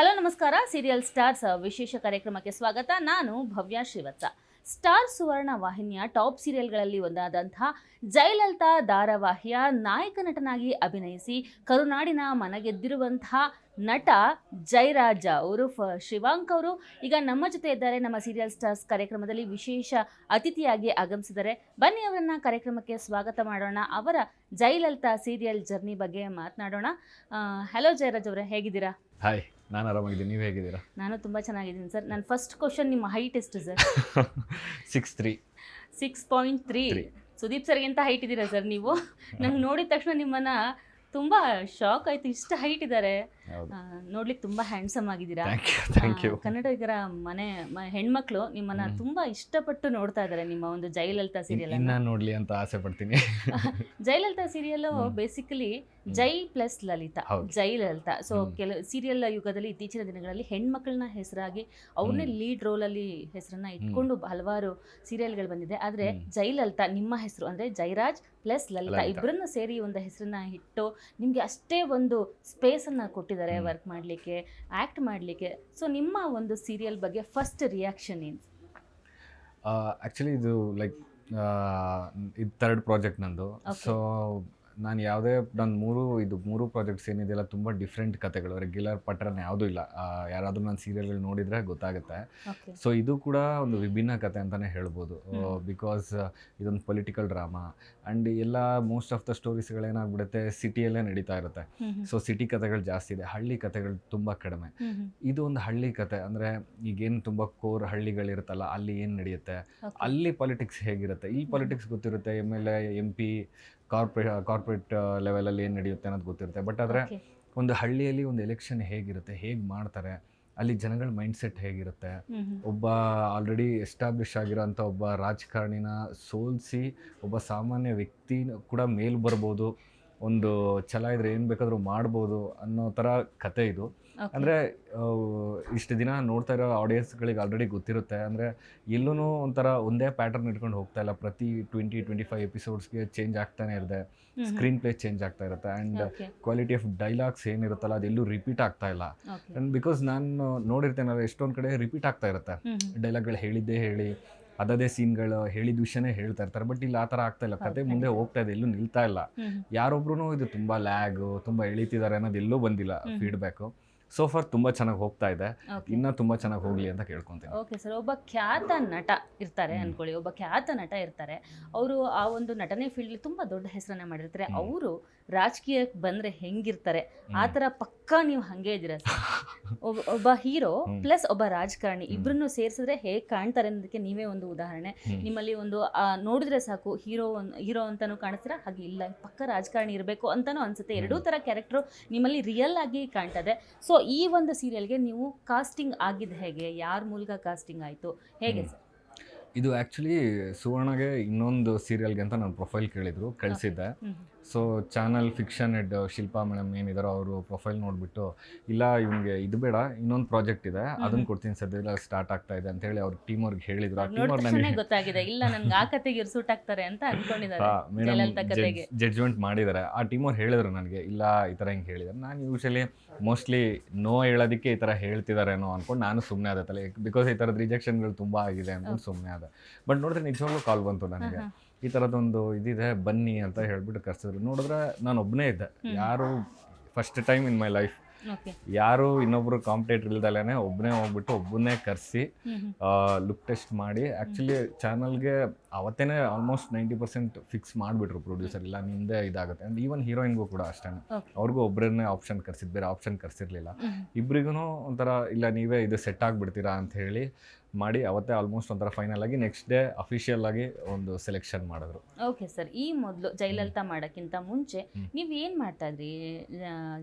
Hello ನಮಸ್ಕಾರ. Serial stars ವಿಶೇಷ ಕಾರ್ಯಕ್ರಮಕ್ಕೆ ಸ್ವಾಗತ. ನಾನು ಭವ್ಯ ಶ್ರೀವತ್ಸ. ಸ್ಟಾರ್ ಸುವರ್ಣ ವಾಹಿನಿಯ ಟಾಪ್ ಸೀರಿಯಲ್ಗಳಲ್ಲಿ ಒಂದಾದಂತಹ ಜಯಲಲಿತಾ ಧಾರಾವಾಹಿಯ ನಾಯಕ ನಟನಾಗಿ ಅಭಿನಯಿಸಿ ಕರುನಾಡಿನ ಮನಗೆದ್ದಿರುವಂತಹ ನಟ ಜಯರಾಜ ಉರುಫ್ ಶಿವಾಂಕ್ ಅವರು ಈಗ ನಮ್ಮ ಜೊತೆ ಇದ್ದಾರೆ. ನಮ್ಮ ಸೀರಿಯಲ್ ಸ್ಟಾರ್ಸ್ ಕಾರ್ಯಕ್ರಮದಲ್ಲಿ ವಿಶೇಷ ಅತಿಥಿಯಾಗಿ ಆಗಮಿಸಿದ್ದಾರೆ. ಬನ್ನಿ ಅವರನ್ನ ಕಾರ್ಯಕ್ರಮಕ್ಕೆ ಸ್ವಾಗತ ಮಾಡೋಣ. ಅವರ ಜಯಲಲಿತಾ ಸೀರಿಯಲ್ ಜರ್ನಿ ಬಗ್ಗೆ ಮಾತನಾಡೋಣ. ಹಲೋ ಜಯರಾಜ್ ಅವರೇ, ಹೇಗಿದ್ದೀರಾ? ಹಾಯ್, ನಾನು ಆರಾಮಾಗಿದ್ದೀನಿ. ನೀವು ಹೇಗಿದ್ದೀರಾ? ನಾನು ತುಂಬ ಚೆನ್ನಾಗಿದ್ದೀನಿ ಸರ್. ನನ್ನ ಫಸ್ಟ್ ಕ್ವಶನ್, ನಿಮ್ಮ ಹೈಟ್ ಎಷ್ಟು ಸರ್? 6'3". 6.3. ಸುದೀಪ್ ಸರ್ಗಿಂತ ಹೈಟ್ ಇದ್ದೀರಾ ಸರ್ ನೀವು? ನಂಗೆ ನೋಡಿದ ತಕ್ಷಣ ನಿಮ್ಮನ್ನ ತುಂಬ ಶಾಕ್ ಆಯಿತು. ಇಷ್ಟು ಹೈಟ್ ಇದ್ದಾರೆ. ನೋಡ್ಲಿಕ್ಕೆ ತುಂಬ ಹ್ಯಾಂಡ್ಸಮ್ ಆಗಿದ್ದೀರಾ. ಕನ್ನಡಿಗರ ಹೆಣ್ಮಕ್ಳು ನಿಮ್ಮನ್ನ ತುಂಬಾ ಇಷ್ಟಪಟ್ಟು ನೋಡ್ತಾ ಇದ್ದಾರೆ ನಿಮ್ಮ ಒಂದು ಜಯಲಲಿತಾ ಸೀರಿಯಲ್ ಅನ್ನ ನೋಡ್ಲಿ ಅಂತ ಆಸೆ ಪಡ್ತೀನಿ. Jayalalitha serial basically Jai plus Lalitha, Jayalalitha. So serial ಯುಗದಲ್ಲಿ ಇತ್ತೀಚಿನ ದಿನಗಳಲ್ಲಿ ಹೆಣ್ಮಕ್ಳನ್ನ ಹೆಸರಾಗಿ ಅವ್ರನ್ನೇ ಲೀಡ್ ರೋಲಲ್ಲಿ ಹೆಸರನ್ನ ಇಟ್ಕೊಂಡು ಹಲವಾರು ಸೀರಿಯಲ್ಗಳು ಬಂದಿದೆ. ಆದರೆ ಜಯಲಲಿತಾ ನಿಮ್ಮ ಹೆಸರು ಅಂದರೆ ಜಯರಾಜ್ ಪ್ಲಸ್ ಲಲಿತಾ ಇಬ್ಬರನ್ನ ಸೇರಿ ಒಂದು ಹೆಸರನ್ನ ಇಟ್ಟು ನಿಮಗೆ ಅಷ್ಟೇ ಒಂದು ಸ್ಪೇಸನ್ನು ಕೊಟ್ಟಿದ್ದಾರೆ ವರ್ಕ್ ಮಾಡಲಿಕ್ಕೆ, ಆ್ಯಕ್ಟ್ ಮಾಡಲಿಕ್ಕೆ. ಸೊ ನಿಮ್ಮ ಒಂದು ಸೀರಿಯಲ್ ಬಗ್ಗೆ ಫಸ್ಟ್ ರಿಯಾಕ್ಷನ್ ಏನು? ಆ್ಯಕ್ಚುಲಿ ಇದು ಲೈಕ್ ಇದು ಥರ್ಡ್ ಪ್ರಾಜೆಕ್ಟ್ ನಂದು. ಸೊ ನಾನು ಮೂರು ಪ್ರಾಜೆಕ್ಟ್ಸ್ ಏನಿದೆಯಲ್ಲ ತುಂಬ ಡಿಫ್ರೆಂಟ್ ಕತೆಗಳು, ರೆಗ್ಯುಲರ್ ಪ್ಯಾಟರ್ನ್ ಯಾವುದೂ ಇಲ್ಲ. ಯಾರಾದರೂ ನಾನು ಸೀರಿಯಲ್ಗಳು ನೋಡಿದರೆ ಗೊತ್ತಾಗುತ್ತೆ. ಸೊ ಇದು ಕೂಡ ಒಂದು ವಿಭಿನ್ನ ಕತೆ ಅಂತಲೇ ಹೇಳ್ಬೋದು. ಬಿಕಾಸ್ ಇದೊಂದು ಪೊಲಿಟಿಕಲ್ ಡ್ರಾಮಾ ಆ್ಯಂಡ್ ಎಲ್ಲ ಮೋಸ್ಟ್ ಆಫ್ ದ ಸ್ಟೋರೀಸ್ಗಳೇನಾಗ್ಬಿಡುತ್ತೆ ಸಿಟಿಯಲ್ಲೇ ನಡೀತಾ ಇರುತ್ತೆ. ಸೊ ಸಿಟಿ ಕತೆಗಳು ಜಾಸ್ತಿ ಇದೆ, ಹಳ್ಳಿ ಕತೆಗಳು ತುಂಬ ಕಡಿಮೆ. ಇದು ಒಂದು ಹಳ್ಳಿ ಕತೆ ಅಂದರೆ ಈಗೇನು ತುಂಬ ಕೋರ್ ಹಳ್ಳಿಗಳಿರುತ್ತಲ್ಲ, ಅಲ್ಲಿ ಏನು ನಡೆಯುತ್ತೆ, ಅಲ್ಲಿ ಪಾಲಿಟಿಕ್ಸ್ ಹೇಗಿರುತ್ತೆ, ಈ ಪಾಲಿಟಿಕ್ಸ್ ಗೊತ್ತಿರುತ್ತೆ, MLA MP ಕಾರ್ಪೊರೇಟ್ ಲೆವೆಲಲ್ಲಿ ಏನು ನಡೆಯುತ್ತೆ ಅನ್ನೋದು ಗೊತ್ತಿರುತ್ತೆ. ಬಟ್ ಆದರೆ ಒಂದು ಹಳ್ಳಿಯಲ್ಲಿ ಒಂದು ಎಲೆಕ್ಷನ್ ಹೇಗಿರುತ್ತೆ, ಹೇಗೆ ಮಾಡ್ತಾರೆ, ಅಲ್ಲಿ ಜನಗಳ ಮೈಂಡ್ಸೆಟ್ ಹೇಗಿರುತ್ತೆ, ಒಬ್ಬ ಆಲ್ರೆಡಿ ಎಸ್ಟಾಬ್ಲಿಷ್ ಆಗಿರೋಂಥ ಒಬ್ಬ ರಾಜಕಾರಣಿನ ಸೋಲಿಸಿ ಒಬ್ಬ ಸಾಮಾನ್ಯ ವ್ಯಕ್ತಿ ಕೂಡ ಮೇಲ್ ಬರ್ಬೋದು, ಒಂದು ಛಲ ಇದ್ರೆ ಏನು ಬೇಕಾದರೂ ಮಾಡ್ಬೋದು ಅನ್ನೋ ಥರ ಕತೆ ಇದು. ಅಂದರೆ ಇಷ್ಟು ದಿನ ನೋಡ್ತಾ ಇರೋ ಆಡಿಯನ್ಸ್ಗಳಿಗೆ ಆಲ್ರೆಡಿ ಗೊತ್ತಿರುತ್ತೆ. ಅಂದರೆ ಎಲ್ಲೂ ಒಂಥರ ಒಂದೇ ಪ್ಯಾಟರ್ನ್ ಇಟ್ಕೊಂಡು ಹೋಗ್ತಾ ಇಲ್ಲ. ಪ್ರತಿ 20-25 ಎಪಿಸೋಡ್ಸ್ಗೆ ಚೇಂಜ್ ಆಗ್ತಾನೆ ಇರುತ್ತೆ, ಸ್ಕ್ರೀನ್ ಪ್ಲೇ ಚೇಂಜ್ ಆಗ್ತಾ ಇರುತ್ತೆ ಆ್ಯಂಡ್ ಕ್ವಾಲಿಟಿ ಆಫ್ ಡೈಲಾಗ್ಸ್ ಏನಿರುತ್ತಲ್ಲ ಅದೆಲ್ಲೂ ರಿಪೀಟ್ ಆಗ್ತಾ ಇಲ್ಲ. ಆ್ಯಂಡ್ ಬಿಕಾಸ್ ನಾನು ನೋಡಿರ್ತೇನಲ್ಲ ಎಷ್ಟೊಂದು ಕಡೆ ರಿಪೀಟ್ ಆಗ್ತಾ ಇರುತ್ತೆ, ಡೈಲಾಗ್ಗಳು ಹೇಳಿದ್ದೇ ಹೇಳಿ ಅದೇ ಸೀನ್ಗಳು ಹೇಳಿದ ವಿಷಯನೇ ಹೇಳ್ತಾ ಇರ್ತಾರೆ. ಬಟ್ ಇಲ್ಲಿ ಆ ಥರ ಆಗ್ತಾ ಇಲ್ಲ, ಕತೆ ಮುಂದೆ ಹೋಗ್ತಾ ಇದೆ, ಎಲ್ಲೂ ನಿಲ್ತಾ ಇಲ್ಲ. ಯಾರೊಬ್ರು ಇದು ತುಂಬ ಲ್ಯಾಗು, ತುಂಬ ಎಳಿತಿದ್ದಾರೆ ಅನ್ನೋದು ಎಲ್ಲೂ ಬಂದಿಲ್ಲ ಫೀಡ್ಬ್ಯಾಕು. ಸೋ ಫಾರ್ ತುಂಬ ಚೆನ್ನಾಗಿ ಹೋಗ್ತಾ ಇದೆ, ಇನ್ನೂ ತುಂಬ ಚೆನ್ನಾಗಿ ಹೋಗಲಿ ಅಂತ ಕೇಳ್ಕೊತೀನಿ. Okay sir. ಒಬ್ಬ ಖ್ಯಾತ ನಟ ಇರ್ತಾರೆ ಅನ್ಕೊಳ್ಳಿ, ಒಬ್ಬ ಖ್ಯಾತ ನಟ ಇರ್ತಾರೆ, ಅವರು ಆ ಒಂದು ನಟನೆ ಫೀಲ್ಡ್ ತುಂಬ ದೊಡ್ಡ ಹೆಸರನ್ನ ಮಾಡಿರ್ತಾರೆ. ಅವರು ರಾಜಕೀಯಕ್ಕೆ ಬಂದರೆ ಹೆಂಗಿರ್ತಾರೆ ಆ ಥರ ಪಕ್ಕಾ ನೀವು ಹಾಗೆ ಇದ್ದೀರಾ ಸರ್. ಒಬ್ಬ ಹೀರೋ ಪ್ಲಸ್ ಒಬ್ಬ ರಾಜಕಾರಣಿ ಇಬ್ಬರನ್ನು ಸೇರಿಸಿದ್ರೆ ಹೇಗೆ ಕಾಣ್ತಾರೆ ಅನ್ನೋದಕ್ಕೆ ನೀವೇ ಒಂದು ಉದಾಹರಣೆ. ನಿಮ್ಮಲ್ಲಿ ಒಂದು ನೋಡಿದ್ರೆ ಸಾಕು ಹೀರೋ ಅಂತಾನೂ ಕಾಣಿಸ್ತೀರಾ, ಹಾಗೆ ಇಲ್ಲ ಪಕ್ಕ ರಾಜಕಾರಣಿ ಇರಬೇಕು ಅಂತಾನೂ ಅನ್ಸುತ್ತೆ. ಎರಡೂ ಥರ ಕ್ಯಾರೆಕ್ಟ್ರು ನಿಮ್ಮಲ್ಲಿ ರಿಯಲ್ ಆಗಿ ಕಾಣ್ತದೆ. ಸೊ ಈ ಒಂದು ಸೀರಿಯಲ್ಗೆ ನೀವು ಕಾಸ್ಟಿಂಗ್ ಆಗಿದ್ದು ಹೇಗೆ, ಯಾರ ಮೂಲಕ ಕಾಸ್ಟಿಂಗ್ ಆಯಿತು, ಹೇಗೆ ಸರ್? ಇದು ಆ್ಯಕ್ಚುಲಿ ಸುವರ್ಣಗೆ ಇನ್ನೊಂದು ಸೀರಿಯಲ್ಗೆ ಅಂತ ನಾನು ಪ್ರೊಫೈಲ್ ಕಳಿಸಿದ್ದೆ. So channel fiction head Shilpa madam ಏನಿದಾರೋ ಅವರು ಪ್ರೊಫೈಲ್ ನೋಡಿಬಿಟ್ಟು, ಇಲ್ಲ ಇವ್ನಿಗೆ ಇದು ಬೇಡ, ಇನ್ನೊಂದು ಪ್ರಾಜೆಕ್ಟ್ ಇದೆ ಅದನ್ನು ಕೊಡ್ತೀನಿ ಸದ್ಯ ಸ್ಟಾರ್ಟ್ ಆಗ್ತಾ ಇದೆ ಅಂತ ಹೇಳಿ ಅವ್ರ ಟೀಮ್ ಅವ್ರಿಗೆ ಹೇಳಿದ್ರು. ಆ ಟೀಮ್ ಅವ್ರು ನನಗೆ ಗೊತ್ತಾಗಿದೆ, ಇಲ್ಲ ನನಗೆ ಆ ಕತೆಗೆ ಸೂಟ್ ಆಗ್ತಾರೆ ಅಂತ ಅನ್ಕೊಂಡಿದ್ದಾರೆ, ಜಡ್ಜ್ಮೆಂಟ್ ಮಾಡಿದ್ದಾರೆ. ಆ ಟೀಮ್ ಅವ್ರು ಹೇಳಿದ್ರು ನನಗೆ, ಇಲ್ಲ ಈ ಥರ ಹಿಂಗೆ ಹೇಳಿದ್ದಾರೆ. ನಾನು ಯೂಶಲಿ ಮೋಸ್ಟ್ಲಿ ನೋ ಹೇಳೋದಕ್ಕೆ ಈ ಥರ ಹೇಳ್ತಿದ್ದಾರೇನೋ ಅಂದ್ಕೊಂಡು ನಾನು ಸುಮ್ಮನೆ ಆದ ತಲೆ, ಬಿಕಾಸ್ ಈ ಥರದ ರಿಜೆಕ್ಷನ್ಗಳು ತುಂಬ ಆಗಿದೆ ಅಂದ್ಕೊಂಡು ಸುಮ್ಮನೆ ಆದ. ಬಟ್ ನೋಡಿದ್ರೆ ನಿಜವಾಗ್ಲೂ ಕಾಲ್ ಬಂತು ನನಗೆ, ಈ ಥರದೊಂದು ಇದಿದೆ ಬನ್ನಿ ಅಂತ ಹೇಳ್ಬಿಟ್ಟು ಕರ್ಸಿದ್ರು. ನೋಡಿದ್ರೆ ನಾನು ಒಬ್ಬನೇ ಇದ್ದೆ, ಯಾರು first time in my life ಯಾರು ಇನ್ನೊಬ್ರು ಕಾಂಪಿಟೇಟರ್ ಇಲ್ದಲೇ ಒಬ್ಬನೇ ಹೋಗ್ಬಿಟ್ಟು ಒಬ್ಬನೇ ಕರೆಸಿ ಲುಕ್ ಟೆಸ್ಟ್ ಮಾಡಿ, ಆ್ಯಕ್ಚುಲಿ ಚಾನಲ್ಗೆ ಅವತ್ತೇ ಆಲ್ಮೋಸ್ಟ್ 90% ಫಿಕ್ಸ್ ಮಾಡಿಬಿಟ್ರು ಪ್ರೊಡ್ಯೂಸರ್, ಇಲ್ಲ ನಿಂದೆ ಇದಾಗುತ್ತೆ ಅಂತ. ಈವನ್ ಹೀರೋಯಿನ್ಗೂ ಕೂಡ ಅಷ್ಟೇ, ಅವ್ರಿಗೂ ಒಬ್ಬರನ್ನೇ ಆಪ್ಷನ್ ಕರ್ಸಿದ್ದು, ಬೇರೆ ಆಪ್ಷನ್ ಕರ್ಸಿರ್ಲಿಲ್ಲ. ಇಬ್ಬರಿಗೂ ಒಂಥರ ಇಲ್ಲ ನೀವೇ ಇದು ಸೆಟ್ ಆಗಿಬಿಡ್ತೀರಾ ಅಂತ ಹೇಳಿ ಮಾಡಿ ಅವತ್ತೇ ಆಲ್ಮೋಸ್ಟ್ ಒಂಥರ ಫೈನಲ್ ಆಗಿ ನೆಕ್ಸ್ಟ್ ಡೇ ಅಫಿಷಿಯಲ್ ಆಗಿ ಒಂದು ಸೆಲೆಕ್ಷನ್ ಮಾಡಿದ್ರು. Okay sir. ಈ ಮೊದಲು ಜಯಲಲಿತಾ ಮಾಡೋಕ್ಕಿಂತ ಮುಂಚೆ ನೀವು ಏನು ಮಾಡ್ತಾ ಇದ್ರಿ?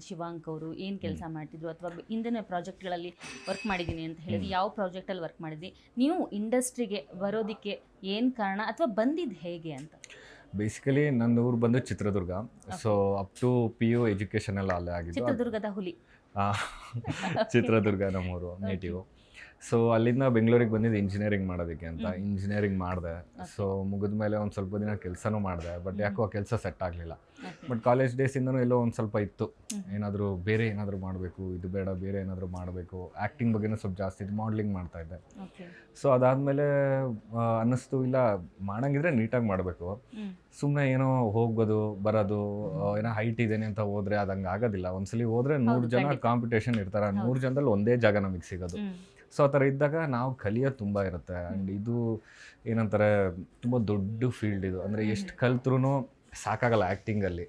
ಶಿವಾಂಕ್ ಅವರು ಏನು ಕೆಲಸ ಮಾಡ್ತಿದ್ರು, ಅಥವಾ ಹಿಂದಿನ ಪ್ರಾಜೆಕ್ಟ್ಗಳಲ್ಲಿ ವರ್ಕ್ ಮಾಡಿದ್ದೀನಿ ಅಂತ ಹೇಳಿದ್ರಿ, ಯಾವ ಪ್ರಾಜೆಕ್ಟಲ್ಲಿ ವರ್ಕ್ ಮಾಡಿದ್ರಿ, ನೀವು ಇಂಡಸ್ಟ್ರಿಗೆ ಬರೋದಕ್ಕೆ ಏನು ಕಾರಣ ಅಥವಾ ಬಂದಿದ್ದು ಹೇಗೆ ಅಂತ? ಬೇಸಿಕಲಿ ನನ್ನ ಊರು ಬಂದು Chitradurga. So up to PU education ಎಲ್ಲ ಅಲ್ಲೇ ಆಗಿದ್ದು. ಚಿತ್ರದುರ್ಗದ ಹುಲಿ. ಚಿತ್ರದುರ್ಗ ನಮ್ಮೂರು ನೇಟಿವ್. ಸೊ ಅಲ್ಲಿಂದ ಬೆಂಗಳೂರಿಗೆ ಬಂದಿದ್ದು ಇಂಜಿನಿಯರಿಂಗ್ ಮಾಡೋದಕ್ಕೆ ಅಂತ. ಇಂಜಿನಿಯರಿಂಗ್ ಮಾಡಿದೆ. ಸೊ ಮುಗಿದ ಮೇಲೆ ಒಂದು ಸ್ವಲ್ಪ ದಿನ ಕೆಲಸನೂ ಮಾಡಿದೆ, ಬಟ್ ಯಾಕೋ ಆ ಕೆಲಸ ಸೆಟ್ ಆಗಲಿಲ್ಲ. ಬಟ್ ಕಾಲೇಜ್ ಡೇಸಿಂದನೂ ಎಲ್ಲೋ ಒಂದು ಸ್ವಲ್ಪ ಇತ್ತು, ಏನಾದರೂ ಬೇರೆ ಏನಾದರೂ ಮಾಡಬೇಕು, ಇದು ಬೇಡ ಬೇರೆ ಏನಾದರೂ ಮಾಡಬೇಕು. ಆ್ಯಕ್ಟಿಂಗ್ ಬಗ್ಗೆನೂ ಸ್ವಲ್ಪ ಜಾಸ್ತಿ ಇತ್ತು, ಮಾಡಲಿಂಗ್ ಮಾಡ್ತಾಯಿದ್ದೆ. ಸೊ ಅದಾದಮೇಲೆ ಅನ್ನಿಸ್ತು ಇಲ್ಲ ಮಾಡಂಗಿದ್ರೆ ನೀಟಾಗಿ ಮಾಡಬೇಕು, ಸುಮ್ಮನೆ ಏನೋ ಹೋಗೋದು ಬರೋದು, ಏನೋ ಹೈಟ್ ಇದೇನೆ ಅಂತ ಹೋದರೆ ಅದು ಹಂಗೆ ಆಗೋದಿಲ್ಲ. ಒಂದ್ಸಲಿ ಹೋದರೆ 100 ಜನ ಕಾಂಪಿಟೇಷನ್ ಇರ್ತಾರೆ, 100 ಜನದಲ್ಲಿ ಒಂದೇ ಜಾಗ ನಮಗೆ ಸಿಗೋದು. ಸೊ ಆ ಥರ ಇದ್ದಾಗ ನಾವು ಕಲಿಯೋದು ತುಂಬ ಇರುತ್ತೆ. ಆ್ಯಂಡ್ ಇದು ಏನಂತಾರೆ ತುಂಬ ದೊಡ್ಡ ಫೀಲ್ಡ್ ಇದು, ಅಂದರೆ ಎಷ್ಟು ಕಲ್ತ್ರೂ ಸಾಕಾಗಲ್ಲ ಆ್ಯಕ್ಟಿಂಗಲ್ಲಿ.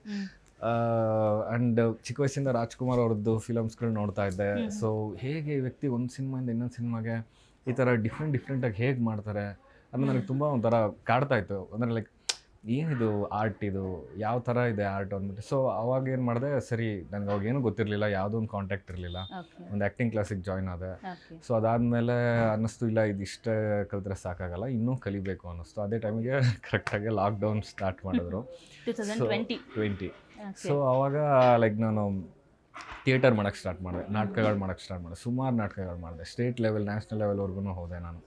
ಆ್ಯಂಡ್ ಚಿಕ್ಕ ವಯಸ್ಸಿಂದ ರಾಜ್ಕುಮಾರ್ ಅವ್ರದ್ದು ಫಿಲಮ್ಸ್ಗಳು ನೋಡ್ತಾ ಇದ್ದೆ. ಸೊ ಹೇಗೆ ಈ ವ್ಯಕ್ತಿ ಒಂದು ಸಿನಿಮಾಯಿಂದ ಇನ್ನೊಂದು ಸಿನಿಮಾಗೆ ಈ ಥರ ಡಿಫ್ರೆಂಟಾಗಿ ಹೇಗೆ ಮಾಡ್ತಾರೆ ಅದು ನನಗೆ ತುಂಬ ಒಂಥರ ಕಾಡ್ತಾ ಇತ್ತು. ಅಂದರೆ ಲೈಕ್ ಏನಿದು ಆರ್ಟ್, ಇದು ಯಾವ ಥರ ಇದೆ ಆರ್ಟ್ ಅಂದ್ಬಿಟ್ಟು. ಸೊ ಅವಾಗ ಏನು ಮಾಡಿದೆ, ಸರಿ ನನಗೆ ಅವಾಗ ಏನೂ ಗೊತ್ತಿರಲಿಲ್ಲ, ಯಾವುದೋ ಒಂದು ಕಾಂಟ್ಯಾಕ್ಟ್ ಇರಲಿಲ್ಲ, ಒಂದು ಆ್ಯಕ್ಟಿಂಗ್ ಕ್ಲಾಸಿಗೆ ಜಾಯ್ನ್ ಆದೆ. ಸೊ ಅದಾದಮೇಲೆ ಅನ್ನಿಸ್ತು ಇಲ್ಲ ಇದಿಷ್ಟೇ ಕಲಿತ್ರೆ ಸಾಕಾಗಲ್ಲ, ಇನ್ನೂ ಕಲಿಬೇಕು ಅನ್ನಿಸ್ತು. ಅದೇ ಟೈಮಿಗೆ ಕರೆಕ್ಟಾಗಿ ಲಾಕ್ಡೌನ್ ಸ್ಟಾರ್ಟ್ ಮಾಡಿದ್ರು 2020. ಸೊ ಆವಾಗ ಲೈಕ್ ನಾನು ಥಿಯೇಟರ್ ಮಾಡೋಕ್ಕೆ ಸ್ಟಾರ್ಟ್ ಮಾಡಿದೆ, ನಾಟಕಗಳು ಮಾಡೋಕ್ಕೆ ಸ್ಟಾರ್ಟ್ ಮಾಡಿದೆ, ಸುಮಾರು ನಾಟಕಗಳು ಮಾಡಿದೆ, ಸ್ಟೇಟ್ ಲೆವೆಲ್ ನ್ಯಾಷನಲ್ ಲೆವೆಲ್ವರೆಗೂ ಹೋದೆ ನಾನು.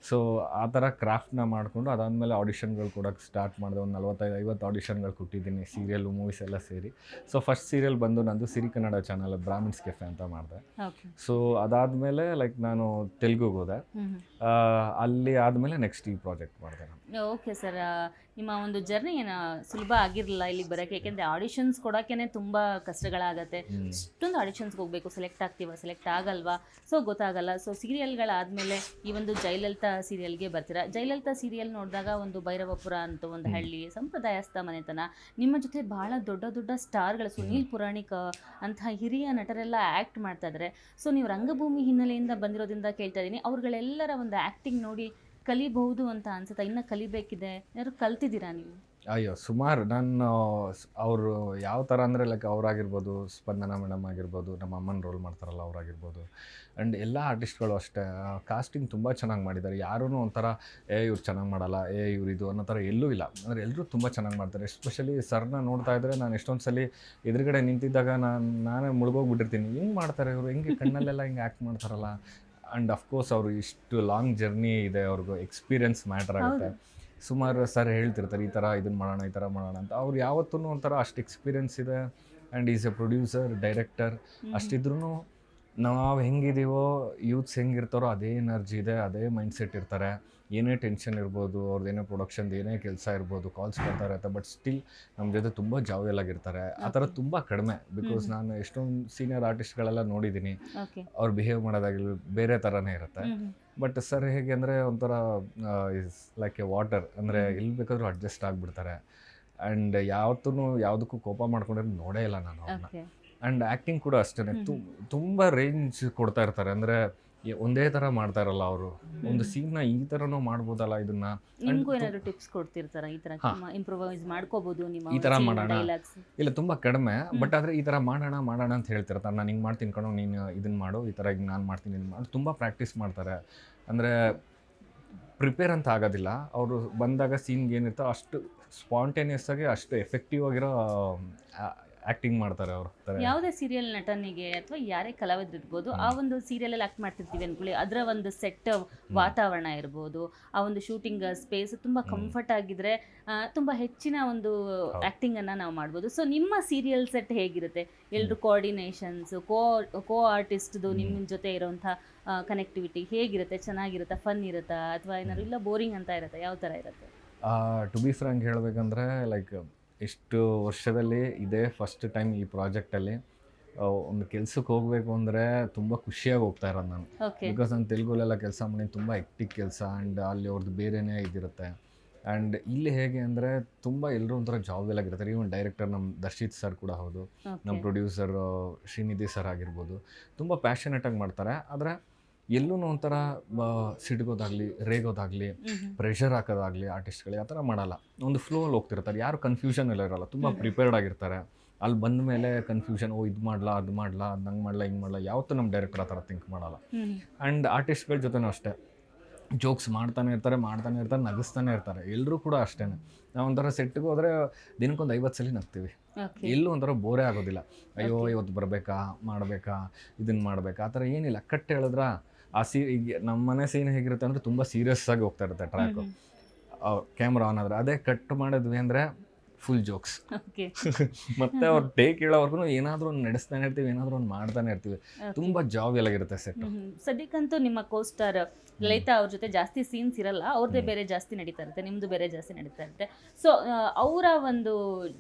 ಸೊ ಆ ಥರ ಕ್ರಾಫ್ಟ್ನ ಮಾಡಿಕೊಂಡು ಅದಾದಮೇಲೆ ಆಡಿಷನ್ಗಳು ಕೊಡೋಕ್ಕೆ ಸ್ಟಾರ್ಟ್ ಮಾಡಿದೆ. ಒಂದು 45-50 ಆಡಿಷನ್ಗಳು ಕೊಟ್ಟಿದ್ದೀನಿ, ಸೀರಿಯಲ್ಲು ಮೂವೀಸ್ ಎಲ್ಲ ಸೇರಿ. ಸೊ ಫಸ್ಟ್ ಸೀರಿಯಲ್ ಬಂದು ನಂದು ಸಿರಿ ಕನ್ನಡ ಚಾನಲ್ ಬ್ರಾಹ್ಮಿನ್ಸ್ ಕೆಫೆ ಅಂತ ಮಾಡಿದೆ. ಸೊ ಅದಾದಮೇಲೆ ಲೈಕ್ ನಾನು ತೆಲುಗುಗೆ ಹೋದೆ, ಅಲ್ಲಿ ಆದಮೇಲೆ ನೆಕ್ಸ್ಟ್ ಈ ಪ್ರಾಜೆಕ್ಟ್ ಮಾಡಿದೆ ನಾನು. ಓಕೆ ಸರ್, ನಿಮ್ಮ ಒಂದು ಜರ್ನಿ ಏನು ಸುಲಭ ಆಗಿರಲಿಲ್ಲ ಇಲ್ಲಿಗೆ ಬರೋಕ್ಕೆ, ಯಾಕೆಂದರೆ ಆಡಿಷನ್ಸ್ ಕೊಡೋಕ್ಕೇ ತುಂಬ ಕಷ್ಟಗಳಾಗತ್ತೆ. ಇಷ್ಟೊಂದು ಆಡಿಷನ್ಸ್ಗೆ ಹೋಗಬೇಕು, ಸೆಲೆಕ್ಟ್ ಆಗ್ತೀವ ಸೆಲೆಕ್ಟ್ ಆಗಲ್ವಾ, ಸೊ ಗೊತ್ತಾಗಲ್ಲ. ಸೊ ಸೀರಿಯಲ್ಗಳಾದಮೇಲೆ ಈ ಒಂದು ಜಯಲಲಿತಾ ಸೀರಿಯಲ್ಗೆ ಬರ್ತೀರಾ. ಜಯಲಲಿತಾ ಸೀರಿಯಲ್ ನೋಡಿದಾಗ ಒಂದು ಭೈರವಪುರ ಅಂತ ಒಂದು ಹಳ್ಳಿ, ಸಂಪ್ರದಾಯಸ್ಥ ಮನೆತನ, ನಿಮ್ಮ ಜೊತೆ ಬಹಳ ದೊಡ್ಡ ದೊಡ್ಡ ಸ್ಟಾರ್ಗಳು, ಸುನೀಲ್ ಪುರಾಣಿಕ್ ಅಂತಹ ಹಿರಿಯ ನಟರೆಲ್ಲ ಆ್ಯಕ್ಟ್ ಮಾಡ್ತಾ ಇದ್ದಾರೆ. ಸೊ ನೀವು ರಂಗಭೂಮಿ ಹಿನ್ನೆಲೆಯಿಂದ ಬಂದಿರೋದ್ರಿಂದ ಕೇಳ್ತಾ ಇದ್ದೀನಿ, ಅವ್ರುಗಳೆಲ್ಲರ ಒಂದು ಆ್ಯಕ್ಟಿಂಗ್ ನೋಡಿ ಕಲಿಬಹುದು ಅಂತ ಅನ್ಸುತ್ತಾ? ಇನ್ನೂ ಕಲಿಬೇಕಿದೆ, ಯಾರು ಕಲ್ತಿದ್ದೀರಾ ನೀವು? ಅಯ್ಯೋ ಸುಮಾರು. ನಾನು ಅವರು ಯಾವ ಥರ ಅಂದರೆ ಲೈಕ್ ಅವರಾಗಿರ್ಬೋದು, ಸ್ಪಂದನ ಮೇಡಮ್ ಆಗಿರ್ಬೋದು, ನಮ್ಮ ಅಮ್ಮನ ರೋಲ್ ಮಾಡ್ತಾರಲ್ಲ ಅವರಾಗಿರ್ಬೋದು, ಆ್ಯಂಡ್ ಎಲ್ಲ ಆರ್ಟಿಸ್ಟ್ಗಳು ಅಷ್ಟೇ ಕಾಸ್ಟಿಂಗ್ ತುಂಬ ಚೆನ್ನಾಗಿ ಮಾಡಿದ್ದಾರೆ. ಯಾರೂ ಒಂಥರ ಇವ್ರು ಚೆನ್ನಾಗಿ ಮಾಡಲ್ಲ, ಇವ್ರು ಇದು ಅನ್ನೋ ಥರ ಎಲ್ಲೂ ಇಲ್ಲ. ಅಂದರೆ ಎಲ್ಲರೂ ತುಂಬ ಚೆನ್ನಾಗಿ ಮಾಡ್ತಾರೆ. ಎಸ್ಪೆಷಲಿ ಸರ್ನ ನೋಡ್ತಾ ಇದ್ದರೆ ನಾನು ಎಷ್ಟೊಂದು ಸಲ ಎದುರುಗಡೆ ನಿಂತಿದ್ದಾಗ ನಾನೇ ಮುಳುಗೋಗ್ಬಿಟ್ಟಿರ್ತೀನಿ, ಹೆಂಗೆ ಮಾಡ್ತಾರೆ ಇವರು, ಹೆಂಗೆ ಕಣ್ಣಲ್ಲೆಲ್ಲ ಹಿಂಗೆ ಆ್ಯಕ್ಟ್ ಮಾಡ್ತಾರಲ್ಲ. ಆ್ಯಂಡ್ ಅಫ್ಕೋರ್ಸ್ ಅವರು ಇಷ್ಟು ಲಾಂಗ್ ಜರ್ನಿ ಇದೆ, ಅವ್ರಿಗೂ ಎಕ್ಸ್ಪೀರಿಯನ್ಸ್ ಮ್ಯಾಟರ್ ಆಗುತ್ತೆ. ಸುಮಾರು ಸರ್ ಹೇಳ್ತಿರ್ತಾರೆ ಈ ಥರ ಇದನ್ನು ಮಾಡೋಣ ಈ ಥರ ಮಾಡೋಣ ಅಂತ. ಅವ್ರು ಯಾವತ್ತೂ ಒಂಥರ ಅಷ್ಟು ಎಕ್ಸ್ಪೀರಿಯನ್ಸ್ ಇದೆ. And is a producer, director. ಅಷ್ಟಿದ್ರೂ ನಾವು ಹೆಂಗಿದ್ದೀವೋ ಯೂತ್ಸ್ ಹೆಂಗಿರ್ತಾರೋ ಅದೇ ಎನರ್ಜಿ ಇದೆ, ಅದೇ ಮೈಂಡ್ಸೆಟ್ ಇರ್ತಾರೆ. ಏನೇ ಟೆನ್ಷನ್ ಇರ್ಬೋದು, ಅವ್ರದ್ದು ಏನೇ ಪ್ರೊಡಕ್ಷನ್ದು ಏನೇ ಕೆಲಸ ಇರ್ಬೋದು, ಕಾಲ್ಸ್ ಬರ್ತಾ ಇರುತ್ತೆ, ಬಟ್ ಸ್ಟಿಲ್ ನಮ್ಮ ಜೊತೆ ತುಂಬ ಜಾವಿಯಲಾಗಿರ್ತಾರೆ. ಆ ಥರ ತುಂಬ ಕಡಿಮೆ. ಬಿಕಾಸ್ ನಾನು ಎಷ್ಟೊಂದು ಸೀನಿಯರ್ ಆರ್ಟಿಸ್ಟ್ಗಳೆಲ್ಲ ನೋಡಿದ್ದೀನಿ, ಅವ್ರು ಬಿಹೇವ್ ಮಾಡೋದಾಗಿಲ್ಲ ಬೇರೆ ಥರನೇ ಇರುತ್ತೆ. ಬಟ್ ಸರ್ ಹೇಗೆ ಅಂದರೆ ಒಂಥರ ಇಸ್ ಲೈಕ್ ಎ ವಾಟರ್, ಅಂದರೆ ಎಲ್ಲಿ ಬೇಕಾದರೂ ಅಡ್ಜಸ್ಟ್ ಆಗಿಬಿಡ್ತಾರೆ. ಆ್ಯಂಡ್ ಯಾವತ್ತೂ ಯಾವುದಕ್ಕೂ ಕೋಪ ಮಾಡ್ಕೊಂಡಿರೋದು ನೋಡೇ ಇಲ್ಲ ನಾನು ಅವ್ರನ್ನ. ಆ್ಯಂಡ್ ಆ್ಯಕ್ಟಿಂಗ್ ಕೂಡ ಅಷ್ಟೇ ತುಂಬ ರೇಂಜ್ ಕೊಡ್ತಾ ಇರ್ತಾರೆ. ಅಂದರೆ ಒಂದೇ ಥರ ಮಾಡ್ತಾ ಇರಲ್ಲ ಅವರು, ಒಂದು ಸೀನ್ನ ಈ ಥರನೂ ಮಾಡ್ಬೋದಲ್ಲ ಇದನ್ನ. ನಿಮಗೂ ಏನಾದರೂ ಟಿಪ್ಸ್ ಕೊಡ್ತಿರ್ತಾರ, ಈ ಥರ ಇಂಪ್ರೂವೈಸ್ ಮಾಡ್ಕೋಬೋದು ನಿಮ್ಮ ಈ ಥರ ಮಾಡೋಣ ಇಲ್ಲ, ತುಂಬ ಕಡಿಮೆ. ಬಟ್ ಆದರೆ ಈ ಥರ ಮಾಡೋಣ ಅಂತ ಹೇಳ್ತಿರ್ತಾರೆ. ನಾನು ಹಿಂಗೆ ಮಾಡ್ತೀನಿ ಕಣೋ, ನೀನು ಇದನ್ನು ಮಾಡು, ಈ ಥರ ಈಗ ನಾನು ಮಾಡ್ತೀನಿ ಇದನ್ನು ಮಾಡಿ. ತುಂಬ ಪ್ರಾಕ್ಟೀಸ್ ಮಾಡ್ತಾರೆ. ಅಂದರೆ ಪ್ರಿಪೇರ್ ಅಂತ ಆಗೋದಿಲ್ಲ. ಅವರು ಬಂದಾಗ ಸೀನ್ಗೆ ಏನಿರ್ತಾರೋ ಅಷ್ಟು ಸ್ಪಾಂಟೇನಿಯಸ್ ಆಗಿ ಅಷ್ಟು ಎಫೆಕ್ಟಿವ್ ಆಗಿರೋ ಆ್ಯಕ್ಟಿಂಗ್ ಮಾಡ್ತಾರೆ ಅವರು. ಯಾವುದೇ ಸೀರಿಯಲ್ ನಟನಿಗೆ ಅಥವಾ ಯಾರೇ ಕಲಾವಿದ್ರು ಇರ್ಬೋದು, ಆ ಒಂದು ಸೀರಿಯಲಲ್ಲಿ ಆ್ಯಕ್ಟ್ ಮಾಡ್ತಿರ್ತೀವಿ ಅಂದ್ಕೊಳ್ಳಿ, ಅದರ ಒಂದು ಸೆಟ್ ವಾತಾವರಣ ಇರ್ಬೋದು, ಆ ಒಂದು ಶೂಟಿಂಗ್ ಸ್ಪೇಸ್ ತುಂಬ ಕಂಫರ್ಟ್ ಆಗಿದ್ರೆ ತುಂಬ ಹೆಚ್ಚಿನ ಒಂದು ಆ್ಯಕ್ಟಿಂಗನ್ನು ನಾವು ಮಾಡ್ಬೋದು. ಸೊ ನಿಮ್ಮ ಸೀರಿಯಲ್ ಸೆಟ್ ಹೇಗಿರುತ್ತೆ? ಎಲ್ಲರೂ ಕೋಆರ್ಡಿನೇಷನ್ಸ್, ಕೋ ಆರ್ಟಿಸ್ಟ್ದು ನಿಮ್ಮ ಜೊತೆ ಇರೋಂಥ ಕನೆಕ್ಟಿವಿಟಿ ಹೇಗಿರುತ್ತೆ? ಚೆನ್ನಾಗಿರುತ್ತಾ, ಫನ್ ಇರುತ್ತಾ, ಅಥವಾ ಏನಾದ್ರು ಇಲ್ಲ ಬೋರಿಂಗ್ ಅಂತ ಇರುತ್ತೆ? ಯಾವ ಥರ ಇರುತ್ತೆ? ಟು ಬಿ ಫ್ರಾಂಕ್ ಹೇಳಬೇಕಂದ್ರೆ ಲೈಕ್ ಇಷ್ಟು ವರ್ಷದಲ್ಲಿ ಇದೇ ಫಸ್ಟ್ ಟೈಮ್ ಈ ಪ್ರಾಜೆಕ್ಟಲ್ಲಿ ಒಂದು ಕೆಲ್ಸಕ್ಕೆ ಹೋಗಬೇಕು ಅಂದರೆ ತುಂಬ ಖುಷಿಯಾಗಿ ಹೋಗ್ತಾ ಇರೋದು ನಾನು. ಬಿಕಾಸ್ ನಾನು ತೆಲುಗುಲೆಲ್ಲ ಕೆಲಸ ಮಾಡಿ ತುಂಬ ಎಕ್ಟಿಕ್ ಕೆಲಸ, ಆ್ಯಂಡ್ ಅಲ್ಲಿ ಅವ್ರದ್ದು ಬೇರೆಯೇ ಇದಿರುತ್ತೆ. ಆ್ಯಂಡ್ ಇಲ್ಲಿ ಹೇಗೆ ಅಂದರೆ ತುಂಬ ಎಲ್ಲರೂ ಒಂಥರ ಜಾಬ್ದಲ್ಲಾಗಿರ್ತಾರೆ. ಈವನ್ ಡೈರೆಕ್ಟರ್ ನಮ್ಮ ದರ್ಶಿತ್ ಸರ್ ಕೂಡ ಹೌದು, ನಮ್ಮ ಪ್ರೊಡ್ಯೂಸರ್ ಶ್ರೀನಿಧಿ ಸರ್ ಆಗಿರ್ಬೋದು, ತುಂಬ ಪ್ಯಾಷನೇಟಾಗಿ ಮಾಡ್ತಾರೆ. ಆದರೆ ಎಲ್ಲೂ ಒಂಥರ ಸಿಡ್ಗೋದಾಗಲಿ, ರೇಗೋದಾಗಲಿ, ಪ್ರೆಷರ್ ಹಾಕೋದಾಗಲಿ ಆರ್ಟಿಸ್ಟ್ಗಳಿಗೆ ಆ ಥರ ಮಾಡಲ್ಲ. ಒಂದು ಫ್ಲೋಲ್ಲಿ ಹೋಗ್ತಿರ್ತಾರೆ, ಯಾರು ಕನ್ಫ್ಯೂಷನ್ ಎಲ್ಲ ಇರೋಲ್ಲ, ತುಂಬ ಪ್ರಿಪೇರ್ಡ್ ಆಗಿರ್ತಾರೆ. ಅಲ್ಲಿ ಬಂದ ಮೇಲೆ ಕನ್ಫ್ಯೂಷನ್, ಇದು ಮಾಡಲಾ ಅದು ಮಾಡಲಾ, ಅದು ಹಂಗೆ ಮಾಡಲಾ ಹಿಂಗೆ ಮಾಡಲಾ, ಯಾವತ್ತೂ ನಮ್ಮ ಡೈರೆಕ್ಟರ್ ಆ ಥರ ಥಿಂಕ್ ಮಾಡಲ್ಲ. ಆ್ಯಂಡ್ ಆರ್ಟಿಸ್ಟ್ಗಳ ಜೊತೆನೂ ಅಷ್ಟೇ, ಜೋಕ್ಸ್ ಮಾಡ್ತಾನೆ ಇರ್ತಾರೆ, ನಗಿಸ್ತಾನೆ ಇರ್ತಾರೆ. ಎಲ್ಲರೂ ಕೂಡ ಅಷ್ಟೇ. ನಾವು ಒಂಥರ ಸೆಟ್ಗೆ ಹೋದರೆ ದಿನಕ್ಕೊಂದು 50 ಸಲ ನಗ್ತೀವಿ, ಎಲ್ಲೂ ಒಂಥರ ಬೋರೇ ಆಗೋದಿಲ್ಲ. ಅಯ್ಯೋ ಇವತ್ತು ಬರಬೇಕಾ, ಮಾಡಬೇಕಾ, ಇದನ್ನು ಮಾಡಬೇಕಾ, ಆ ಥರ ಏನಿಲ್ಲ. ಕಟ್ ಹೇಳಿದ್ರ ಆ ಈಗ ನಮ್ಮ ಮನೆ ಸೀನ್ ಹೇಗಿರುತ್ತೆ ಅಂದರೆ ತುಂಬ ಸೀರಿಯಸ್ ಆಗಿ ಹೋಗ್ತಾ ಇರುತ್ತೆ ಟ್ರ್ಯಾಕು. ಕ್ಯಾಮ್ರಾ ಆನ್ ಆದ್ರೆ ಅದೇ ಕಟ್ ಮಾಡಿದ್ವಿ ಅಂದರೆ ಫುಲ್ ಜೋಕ್ಸ್. ಓಕೆ. ಮತ್ತೆ ಅವ್ರು ಟೇಕ್ ಹೇಳೋವರೆಗೂ ಏನಾದರೂ ಒಂದು ನಡೆಸ್ತಾನೆ ಇರ್ತೀವಿ, ಏನಾದರೂ ಒಂದು ಮಾಡ್ತಾನೆ ಇರ್ತೀವಿ. ತುಂಬ ಜಾವಿಯಲ್ ಆಗಿರುತ್ತೆ ಸೆಟ್. ಸದ್ಯಕ್ಕಂತೂ ನಿಮ್ಮ ಕೋಸ್ಟಾರ್ ಲಲಿತಾ ಅವ್ರ ಜೊತೆ ಜಾಸ್ತಿ ಸೀನ್ಸ್ ಇರಲ್ಲ, ಅವ್ರದ್ದೇ ಬೇರೆ ಜಾಸ್ತಿ ನಡೀತಾ ಇರುತ್ತೆ, ನಿಮ್ಮದು ಬೇರೆ ಜಾಸ್ತಿ ನಡೀತಾ ಇರುತ್ತೆ. ಸೊ ಅವರ ಒಂದು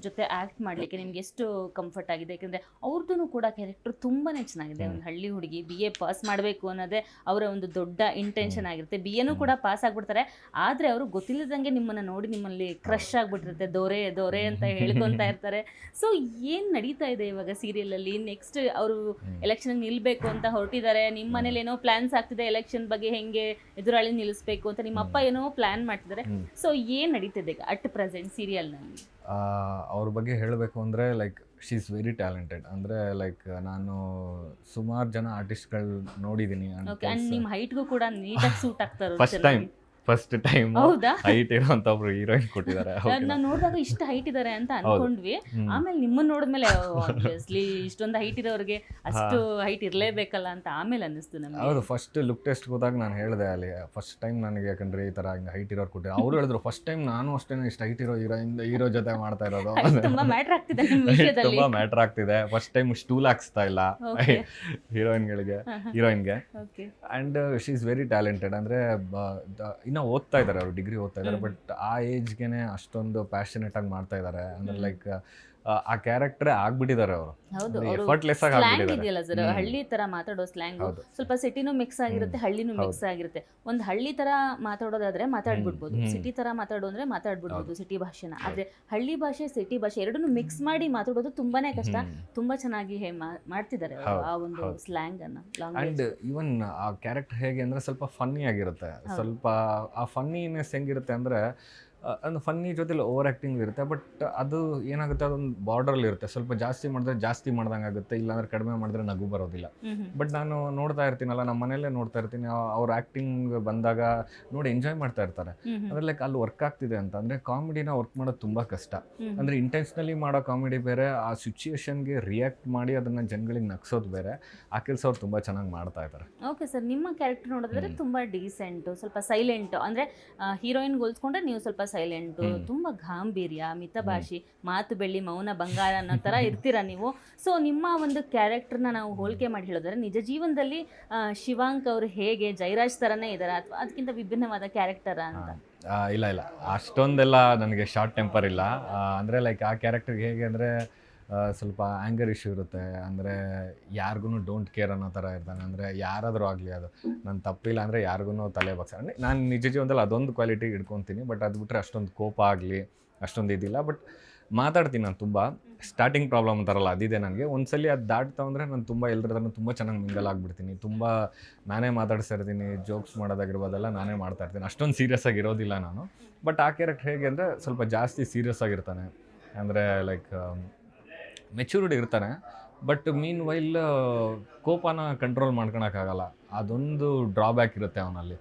ಜೊತೆ ಆ್ಯಕ್ಟ್ ಮಾಡಲಿಕ್ಕೆ ನಿಮ್ಗೆ ಎಷ್ಟು ಕಂಫರ್ಟ್ ಆಗಿದೆ? ಯಾಕೆಂದರೆ ಅವ್ರದ್ದು ಕೂಡ ಕ್ಯಾರೆಕ್ಟರ್ ತುಂಬಾ ಚೆನ್ನಾಗಿದೆ. ಒಂದು ಹಳ್ಳಿ ಹುಡುಗಿ BA ಪಾಸ್ ಮಾಡಬೇಕು ಅನ್ನೋದೇ ಅವರ ಒಂದು ದೊಡ್ಡ ಇಂಟೆನ್ಷನ್ ಆಗಿರುತ್ತೆ. BAನೂ ಕೂಡ ಪಾಸ್ ಆಗಿಬಿಡ್ತಾರೆ, ಆದರೆ ಅವರು ಗೊತ್ತಿಲ್ಲದಂಗೆ ನಿಮ್ಮನ್ನು ನೋಡಿ ನಿಮ್ಮಲ್ಲಿ ಕ್ರಶ್ ಆಗಿಬಿಟ್ಟಿರುತ್ತೆ. ದೊರೆ ದೊರೆ ಅಂತ ಹೇಳ್ಕೊತಾ ಇರ್ತಾರೆ. ಸೊ ಏನು ನಡೀತಾ ಇದೆ ಇವಾಗ ಸೀರಿಯಲಲ್ಲಿ? ನೆಕ್ಸ್ಟ್ ಅವರು ಎಲೆಕ್ಷನ್ಗೆ ನಿಲ್ಲಬೇಕು ಅಂತ ಹೊರಟಿದ್ದಾರೆ, ನಿಮ್ಮ ಮನೇಲಿ ಏನೋ ಪ್ಲಾನ್ಸ್ ಆಗ್ತಿದೆ ಎಲೆಕ್ಷನ್ ಬಗ್ಗೆ, ಹೆಂಗೆ ಎದುರಾಳಿ ನಿಲ್ಲಿಸ್ಬೇಕು ಅಂತ ನಿಮ್ಮ ಅಪ್ಪ ಏನೋ ಪ್ಲಾನ್ ಮಾಡ್ತಿದ್ದಾರೆ. ಸೊ ಏನು ನಡೀತಿದೆ ಈಗ ಅಟ್ ಪ್ರೆಸೆಂಟ್ ಸೀರಿಯಲ್ನಲ್ಲಿ? ಅವ್ರ ಬಗ್ಗೆ ಹೇಳಬೇಕು ಅಂದರೆ like she is very talented. ಅಂದರೆ ಲೈಕ್ ನಾನು ಸುಮಾರು ಜನ ಆರ್ಟಿಸ್ಟ್ಗಳು ನೋಡಿದ್ದೀನಿ. ನಿಮ್ಮ ಹೈಟ್ಗೂ ಕೂಡ ನೀಟಾಗಿ ಸೂಟ್ ಆಗ್ತಾರೆ. ಫಸ್ಟ್ ಟೈಮ್ ಹೌದಾ? ಹೈಟ್ ಇರೋಂಥ ಒಬ್ರು ಹೀರೋಯಿನ್ ಕೊಟ್ಟಿದ್ದಾರೆ. ನಾವು ನೋಡಿದಾಗ ಇಷ್ಟು ಹೈಟ್ ಇದ್ದಾರೆ ಅಂತ ಅನ್ಕೊಂಡ್ವಿ. ಆಮೇಲೆ ನಿಮ್ಮನ್ನ ನೋಡಿದ್ಮೇಲೆ ಆಬ್ವಿಯಸ್ಲಿ ಇಷ್ಟೊಂದು ಹೈಟ್ ಇರೋರಿಗೆ ಅಷ್ಟು ಹೈಟ್ ಇರಲೇಬೇಕಲ್ಲ ಅಂತ ಆಮೇಲೆ ಅನ್ನಿಸ್ತು ನಮಗೆ. ಹೌದು, ಫಸ್ಟ್ ಲುಕ್ ಟೆಸ್ಟ್ ಹೋದಾಗ ನಾನು ಹೇಳಿದೆ ಅಲ್ಲಿ ಫಸ್ಟ್ ಟೈಮ್ ನನಗೆ, ಯಾಕಂದ್ರೆ ಈ ಥರ ಹಿಂಗೆ ಹೈಟ್ ಇರೋರು ಕೊಟ್ಟಿದ್ದಾರೆ. ಅವ್ರು ಹೇಳಿದ್ರು ಫಸ್ಟ್ ಟೈಮ್ ನಾನು ಅಷ್ಟೇ ಇಷ್ಟು ಹೈಟ್ ಇರೋ ಹೀರೋ ಜೊತೆ ಮಾಡ್ತಾ ಇರೋದು. ತುಂಬಾ ಮ್ಯಾಟರ್ ಆಗ್ತಿದೆ ನಿಮ್ಮ ವಿಷಯದಲ್ಲಿ. ತುಂಬಾ ಮ್ಯಾಟರ್ ಆಗ್ತಿದೆ. ಫಸ್ಟ್ ಟೈಮ್ ಸ್ಟೂಲ್ ಹಾಕ್ಸ್ತಾ ಇಲ್ಲ ಹೀರೋಯಿನ್ಗೆ. And she is very talented. ಅಂದರೆ ಇನ್ನು ಓದ್ತಾ ಇದ್ದಾರೆ, ಅವರು ಡಿಗ್ರಿ ಓದ್ತಾ ಇದ್ದಾರೆ. ಬಟ್ ಆ ಏಜ್ಗೆನೆ ಅಷ್ಟೊಂದು ಪ್ಯಾಷನೇಟ್ ಆಗಿ ಮಾಡ್ತಾ ಇದ್ದಾರೆ. ಅಂದ್ರೆ ಲೈಕ್ ಆ ಕ್ಯಾರೆಕ್ಟರ್ ಆಗ್ಬಿಟ್ಟಿದ್ದಾರೆ ಅವರು. ಎಫರ್ಟ್ಲೆಸ್ ಆಗಿ ಇದೆಯಲ್ಲ ಸರ್, ಹಳ್ಳಿ ತರ ಮಾತಾಡೋ ಸ್ಲ್ಯಾಂಗ್ ಸ್ವಲ್ಪ ಸಿಟಿನೂ ಮಿಕ್ಸ್ ಆಗಿರುತ್ತೆ, ಹಳ್ಳಿನೂ ಮಿಕ್ಸ್ ಆಗಿರುತ್ತೆ. ಒಂದು ಹಳ್ಳಿ ತರ ಮಾತಾಡೋದಾದ್ರೆ ಮಾತಾಡ್ಬಿಡ್ಬೋದು, ಸಿಟಿ ತರ ಮಾತಾಡೋ ಅಂದ್ರೆ ಮಾತಾಡ್ಬಿಡ್ಬೋದು ಸಿಟಿ ಭಾಷೆನ. ಆದ್ರೆ ಹಳ್ಳಿ ಭಾಷೆ ಸಿಟಿ ಭಾಷೆ ಎರಡನ್ನೂ ಮಿಕ್ಸ್ ಮಾಡಿ ಮಾತಾಡೋದು ತುಂಬಾನೇ ಕಷ್ಟ. ತುಂಬಾ ಚೆನ್ನಾಗಿ ಮಾಡ್ತಿದ್ದಾರೆ ಆ ಒಂದು ಸ್ಲ್ಯಾಂಗ್ ಅನ್ನ. ಅಂಡ್ ಈವನ್ ಆ ಕ್ಯಾರೆಕ್ಟರ್ ಹೇಗೆ ಅಂದ್ರೆ ಸ್ವಲ್ಪ ಫನ್ನಿ ಆಗಿರುತ್ತೆ. ಸ್ವಲ್ಪ ಆ ಫನ್ನಿನೆಸ್ ಹೆಂಗಿರುತ್ತೆ ಅಂದ್ರೆ ಒಂದು ಫನ್ನಿ ಜೊತೆಲಿ ಓವರ್ ಆ್ಯಕ್ಟಿಂಗ್ ಇರುತ್ತೆ. ಬಟ್ ಅದು ಏನಾಗುತ್ತೆ, ಅದೊಂದು ಬಾರ್ಡ್ರಲ್ಲಿ ಇರುತ್ತೆ. ಸ್ವಲ್ಪ ಜಾಸ್ತಿ ಮಾಡಿದ್ರೆ ಜಾಸ್ತಿ ಮಾಡ್ದಂಗೆ ಆಗುತ್ತೆ, ಇಲ್ಲಾಂದ್ರೆ ಕಡಿಮೆ ಮಾಡಿದ್ರೆ ನಗು ಬರೋದಿಲ್ಲ. ಬಟ್ ನಾನು ನೋಡ್ತಾ ಇರ್ತೀನಲ್ಲ, ನಮ್ಮ ಮನೆಯಲ್ಲೇ ನೋಡ್ತಾ ಇರ್ತೀನಿ, ಅವ್ರ ಆ್ಯಕ್ಟಿಂಗ್ ಬಂದಾಗ ನೋಡಿ ಎಂಜಾಯ್ ಮಾಡ್ತಾ ಇರ್ತಾರೆ. ಅಂದ್ರೆ ಲೈಕ್ ಅಲ್ಲಿ ವರ್ಕ್ ಆಗ್ತಿದೆ ಅಂತ. ಅಂದರೆ ಕಾಮಿಡಿನ ವರ್ಕ್ ಮಾಡೋದು ತುಂಬ ಕಷ್ಟ. ಅಂದರೆ ಇಂಟೆನ್ಷನಲಿ ಮಾಡೋ ಕಾಮಿಡಿ ಬೇರೆ, ಆ ಸಿಚುಯೇಷನ್ಗೆ ರಿಯಾಕ್ಟ್ ಮಾಡಿ ಅದನ್ನು ಜನಗಳಿಗೆ ನಗ್ಸೋದು ಬೇರೆ. ಆ ಕೆಲಸ ಅವ್ರು ತುಂಬ ಚೆನ್ನಾಗಿ ಮಾಡ್ತಾ ಇದ್ದಾರೆ. ಓಕೆ ಸರ್, ನಿಮ್ಮ ಕ್ಯಾರೆಕ್ಟರ್ ನೋಡಿದ್ರೆ ತುಂಬ ಡೀಸೆಂಟು, ಸ್ವಲ್ಪ ಸೈಲೆಂಟು. ಅಂದರೆ ಹೀರೋಯಿನ್ ಹೋಲಿಸ್ಕೊಂಡ್ರೆ ನೀವು ಸ್ವಲ್ಪ ಸೈಲೆಂಟು, ತುಂಬ ಗಾಂಭೀರ್ಯ, ಮಿತಭಾಷಿ, ಮಾತು ಬೆಳ್ಳಿ ಮೌನ ಬಂಗಾರ ಅನ್ನೋ ಥರ ಇರ್ತೀರಾ ನೀವು. ಸೊ ನಿಮ್ಮ ಒಂದು ಕ್ಯಾರೆಕ್ಟರ್ನ ನಾವು ಹೋಲಿಕೆ ಮಾಡಿ ಹೇಳಿದ್ರೆ ನಿಜ ಜೀವನದಲ್ಲಿ ಶಿವಾಂಕ್ ಅವರು ಹೇಗೆ ಜೈರಾಜ್ ಥರನೇ ಇದ್ದಾರಾ ಅಥವಾ ಅದಕ್ಕಿಂತ ವಿಭಿನ್ನವಾದ ಕ್ಯಾರೆಕ್ಟರ ಅಂತ? ಇಲ್ಲ ಇಲ್ಲ, ಅಷ್ಟೊಂದೆಲ್ಲ ನನಗೆ ಶಾರ್ಟ್ ಟೆಂಪರ್ ಇಲ್ಲ. ಅಂದರೆ ಲೈಕ್ ಆ ಕ್ಯಾರೆಕ್ಟರ್ಗೆ ಹೇಗೆ ಅಂದರೆ ಸ್ವಲ್ಪ ಆ್ಯಂಗರ್ ಇಶ್ಯೂ ಇರುತ್ತೆ. ಅಂದರೆ ಯಾರಿಗೂ ಡೋಂಟ್ ಕೇರ್ ಅನ್ನೋ ಥರ ಇರ್ತಾನೆ. ಅಂದರೆ ಯಾರಾದರೂ ಆಗಲಿ, ಅದು ನನ್ನ ತಪ್ಪಿಲ್ಲ ಅಂದರೆ ಯಾರಿಗೂ ತಲೆ ಬಗ್ಸ. ಅಂದರೆ ನಾನು ನಿಜ ಜೀವನದಲ್ಲಿ ಅದೊಂದು ಕ್ವಾಲಿಟಿ ಇಟ್ಕೊತೀನಿ. ಬಟ್ ಅದು ಬಿಟ್ಟರೆ ಅಷ್ಟೊಂದು ಕೋಪ ಆಗಲಿ ಅಷ್ಟೊಂದು ಇದಿಲ್ಲ. ಬಟ್ ಮಾತಾಡ್ತೀನಿ ನಾನು ತುಂಬ. ಸ್ಟಾರ್ಟಿಂಗ್ ಪ್ರಾಬ್ಲಮ್ ಅಂತಾರಲ್ಲ, ಅದಿದೆ ನನಗೆ. ಒಂದ್ಸಲಿ ಅದು ದಾಟ್ತಾ ಅಂದರೆ ನಾನು ತುಂಬ ಎಲ್ಲರ ಹತ್ರನೂ ತುಂಬ ಚೆನ್ನಾಗಿ ಮಿಂಗಲ್ ಆಗಿಬಿಡ್ತೀನಿ. ತುಂಬ ನಾನೇ ಮಾತಾಡ್ತಾ ಇರ್ತೀನಿ, ಜೋಕ್ಸ್ ಮಾಡೋದಾಗಿರ್ಬೋದೆಲ್ಲ ನಾನೇ ಮಾಡ್ತಾ ಇರ್ತೀನಿ. ಅಷ್ಟೊಂದು ಸೀರಿಯಸ್ ಆಗಿರೋದಿಲ್ಲ ನಾನು. ಬಟ್ ಆ ಕ್ಯಾರೆಕ್ಟರ್ ಹೇಗೆ ಅಂದರೆ ಸ್ವಲ್ಪ ಜಾಸ್ತಿ ಸೀರಿಯಸ್ ಆಗಿರ್ತಾನೆ. ಅಂದರೆ ಲೈಕ್ ಮೆಚೂರಿಟಿ ಇರ್ತಾನೆ. ಬಟ್ ಮೀನ್ ವೈಲ್ ಕೋಪನ ಕಂಟ್ರೋಲ್ ಮಾಡ್ಕೊಳಕ್ಕಾಗಲ್ಲ. ಅದೊಂದು ಡ್ರಾಬ್ಯಾಕ್ ಇರುತ್ತೆ ಅವನಲ್ಲಿ.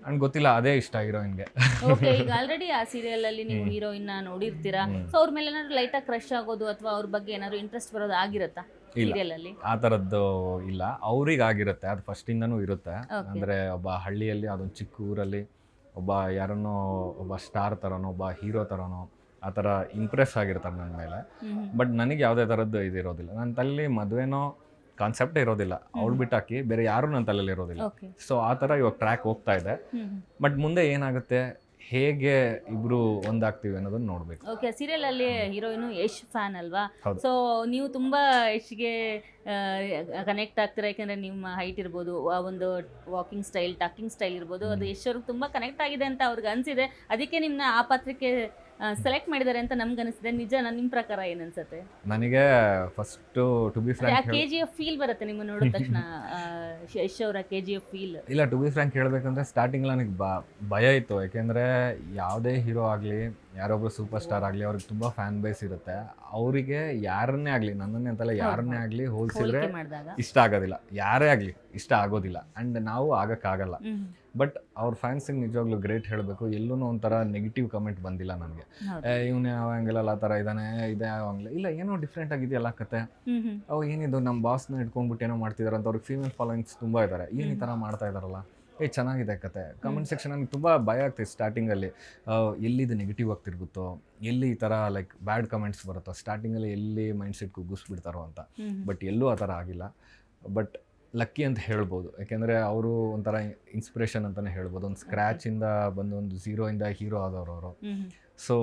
ಅಂಡ್ ಗೊತ್ತಿಲ್ಲ, ಅದೇ ಇಷ್ಟ ಹೀರೋಯಿನ್ಗೆ. ಓಕೆ, ಈಗ ಆಲ್ರೆಡಿ ಆ ಸೀರಿಯಲ್ ಅಲ್ಲಿ ನೀವು ಹೀರೋಯಿನ್ ನೋಡಿರ್ತೀರಾ. ಸೊ ಅವ್ರ ಮೇಲೆ ಏನಾದ್ರು ಲೈಟಾಗಿ ಕ್ರಶ್ ಆಗೋದು ಅಥವಾ ಅವ್ರ ಬಗ್ಗೆ ಏನಾದ್ರು ಇಂಟ್ರೆಸ್ಟ್ ಬರೋದು ಆಗಿರುತ್ತಾ ಸೀರಿಯಲ್ ಅಲ್ಲಿ? ಆ ಥರದ್ದು ಇಲ್ಲ, ಅವ್ರಿಗೆ ಆಗಿರುತ್ತೆ. ಅದು ಫಸ್ಟಿಂದನೂ ಇರುತ್ತೆ. ಅಂದರೆ ಒಬ್ಬ ಹಳ್ಳಿಯಲ್ಲಿ, ಅದೊಂದು ಚಿಕ್ಕ ಊರಲ್ಲಿ ಒಬ್ಬ ಯಾರನ್ನೋ, ಒಬ್ಬ ಸ್ಟಾರ್ ಥರನೋ, ಒಬ್ಬ ಹೀರೋ ಥರನೋ ಆ ಥರ ಇಂಪ್ರೆಸ್ ಆಗಿರ್ತಾರೆ ನನ್ನ ಮೇಲೆ. ಬಟ್ ನನಗೆ ಯಾವುದೇ ಥರದ್ದು ಇದಿರೋದಿಲ್ಲ. ನನ್ನ ತಲೆಯಲ್ಲಿ ಮದುವೆನೋ ಕಾನ್ಸೆಪ್ಟೇ ಇರೋದಿಲ್ಲ. ಅವ್ಳು ಬಿಟ್ಟಾಕಿ ಬೇರೆ ಯಾರೂ ನನ್ನ ತಲೆಯಲ್ಲಿ ಇರೋದಿಲ್ಲ. ಸೊ ಆ ಥರ ಇವಾಗ ಟ್ರ್ಯಾಕ್ ಹೋಗ್ತಾ ಇದೆ. ಬಟ್ ಮುಂದೆ ಏನಾಗುತ್ತೆ, ಹೇಗೆ ಇಬ್ರು ಒಂದಾಗ್ತೀವಿ ಅನ್ನೋದನ್ನ ನೋಡ್ಬೇಕು. ಓಕೆ, ಸೀರಿಯಲ್ ಅಲ್ಲಿ ಹೀರೋಯಿನ್ ಯಶ್ ಫ್ಯಾನ್ ಅಲ್ವಾ? ಸೊ ನೀವು ತುಂಬಾ ಯಶ್ಗೆ ಕನೆಕ್ಟ್ ಆಗ್ತೀರಾ, ಯಾಕಂದ್ರೆ ನಿಮ್ಮ ಹೈಟ್ ಇರ್ಬೋದು, ಆ ಒಂದು ವಾಕಿಂಗ್ ಸ್ಟೈಲ್, ಟಾಕಿಂಗ್ ಸ್ಟೈಲ್ ಇರ್ಬೋದು, ಅದು ಯಶ್ ಅವ್ರಿಗೆ ತುಂಬಾ ಕನೆಕ್ಟ್ ಆಗಿದೆ ಅಂತ ಅವ್ರಿಗೆ ಅನ್ಸಿದೆ. ಅದಕ್ಕೆ ನಿಮ್ಮನ್ನ ಆ ಪಾತ್ರಕ್ಕೆ ಸೆಲೆಕ್ಟ್ ಮಾಡಿದ್ದಾರೆ ಅಂತ ನಮ್ಗೆ ಅನಿಸಿದೆ. ನಿಜ, ನಿಮ್ಮ ಪ್ರಕಾರ ಏನು ಅನ್ಸುತ್ತೆ? ನನಗೆ first to be frank KGF feel ಬರುತ್ತೆ ನಿಮ್ಮ ನೋಡಿದ ತಕ್ಷಣ, ಯಶ್ ಅವರ KGF ಫೀಲ್? ಇಲ್ಲ, ಟು ಬಿ ಫ್ರಾಂಕ್ ಹೇಳಬೇಕಂದ್ರೆ ಸ್ಟಾರ್ಟಿಂಗ್ ನನಗೆ ಭಯ ಇತ್ತು. ಯಾಕೆಂದರೆ ಯಾವುದೇ ಹೀರೋ ಆಗಲಿ, ಯಾರೊಬ್ಬರು ಸೂಪರ್ ಸ್ಟಾರ್ ಆಗಲಿ, ಅವ್ರಿಗೆ ತುಂಬ ಫ್ಯಾನ್ ಬೇಸ್ ಇರುತ್ತೆ. ಅವರಿಗೆ ಯಾರನ್ನೇ ಆಗಲಿ, ನನ್ನನ್ನೇ ಅಂತಲ್ಲ ಯಾರನ್ನೇ ಆಗಲಿ ಹೋಲಿಸಿದ್ರೆ ಇಷ್ಟ ಆಗೋದಿಲ್ಲ. ಯಾರೇ ಆಗಲಿ ಇಷ್ಟ ಆಗೋದಿಲ್ಲ. ಆ್ಯಂಡ್ ನಾವು ಆಗೋಕ್ಕಾಗಲ್ಲ. ಬಟ್ ಅವ್ರ ಫ್ಯಾನ್ಸಿಗೆ ನಿಜವಾಗ್ಲೂ ಗ್ರೇಟ್ ಹೇಳಬೇಕು, ಎಲ್ಲೂ ಒಂಥರ ನೆಗೆಟಿವ್ ಕಮೆಂಟ್ ಬಂದಿಲ್ಲ ನನಗೆ. ಇವನು ಯಾವ ಆ್ಯಂಗಲಲ್ಲಿ ಆ ಥರ ಇದ್ದಾನೆ, ಇದೇ ಆಂಗ್ಲ ಇಲ್ಲ, ಏನೋ ಡಿಫ್ರೆಂಟ್ ಆಗಿದೆಯಲ್ಲ ಕತೆ, ಅವು ಏನಿದು ನಮ್ಮ ಬಾಸ್ನ ಇಟ್ಕೊಂಡ್ಬಿಟ್ಟು ಏನೋ ಮಾಡ್ತಿದ್ದಾರೆ ಅಂತ. ಅವ್ರಿಗೆ ಫೀಮೇಲ್ ಫಾಲೋಯಿಂಗ್ಸ್ ತುಂಬ ಇದ್ದಾರೆ, ಏನು ಈ ಥರ ಮಾಡ್ತಾ ಇದ್ದಾರಲ್ಲ, ಚೆನ್ನಾಗಿದೆ ಕತೆ. ಕಮೆಂಟ್ ಸೆಕ್ಷನ್ ನನಗೆ ತುಂಬ ಭಯ ಆಗ್ತಿತ್ತು ಸ್ಟಾರ್ಟಿಂಗಲ್ಲಿ, ಎಲ್ಲಿದು ನೆಗೆಟಿವ್ ಆಗ್ತಿರ್ಗುತ್ತೋ, ಎಲ್ಲಿ ಈ ಥರ ಲೈಕ್ ಬ್ಯಾಡ್ ಕಮೆಂಟ್ಸ್ ಬರುತ್ತೋ, ಸ್ಟಾರ್ಟಿಂಗಲ್ಲಿ ಎಲ್ಲಿ ಮೈಂಡ್ ಸೆಟ್ ಕುಗ್ಗಿಸ್ಬಿಡ್ತಾರೋ ಅಂತ. ಬಟ್ ಎಲ್ಲೂ ಆ ಥರ ಆಗಿಲ್ಲ. ಬಟ್ ಲಕ್ಕಿ ಅಂತ ಹೇಳ್ಬೋದು, ಯಾಕೆಂದರೆ ಅವರು ಒಂಥರ ಇನ್ಸ್ಪಿರೇಷನ್ ಅಂತಲೇ ಹೇಳ್ಬೋದು. ಒಂದು ಸ್ಕ್ರ್ಯಾಚಿಂದ ಬಂದು ಒಂದು ಝೀರೋಯಿಂದ ಹೀರೋ ಆದವರು ಅವರು. ಸೊ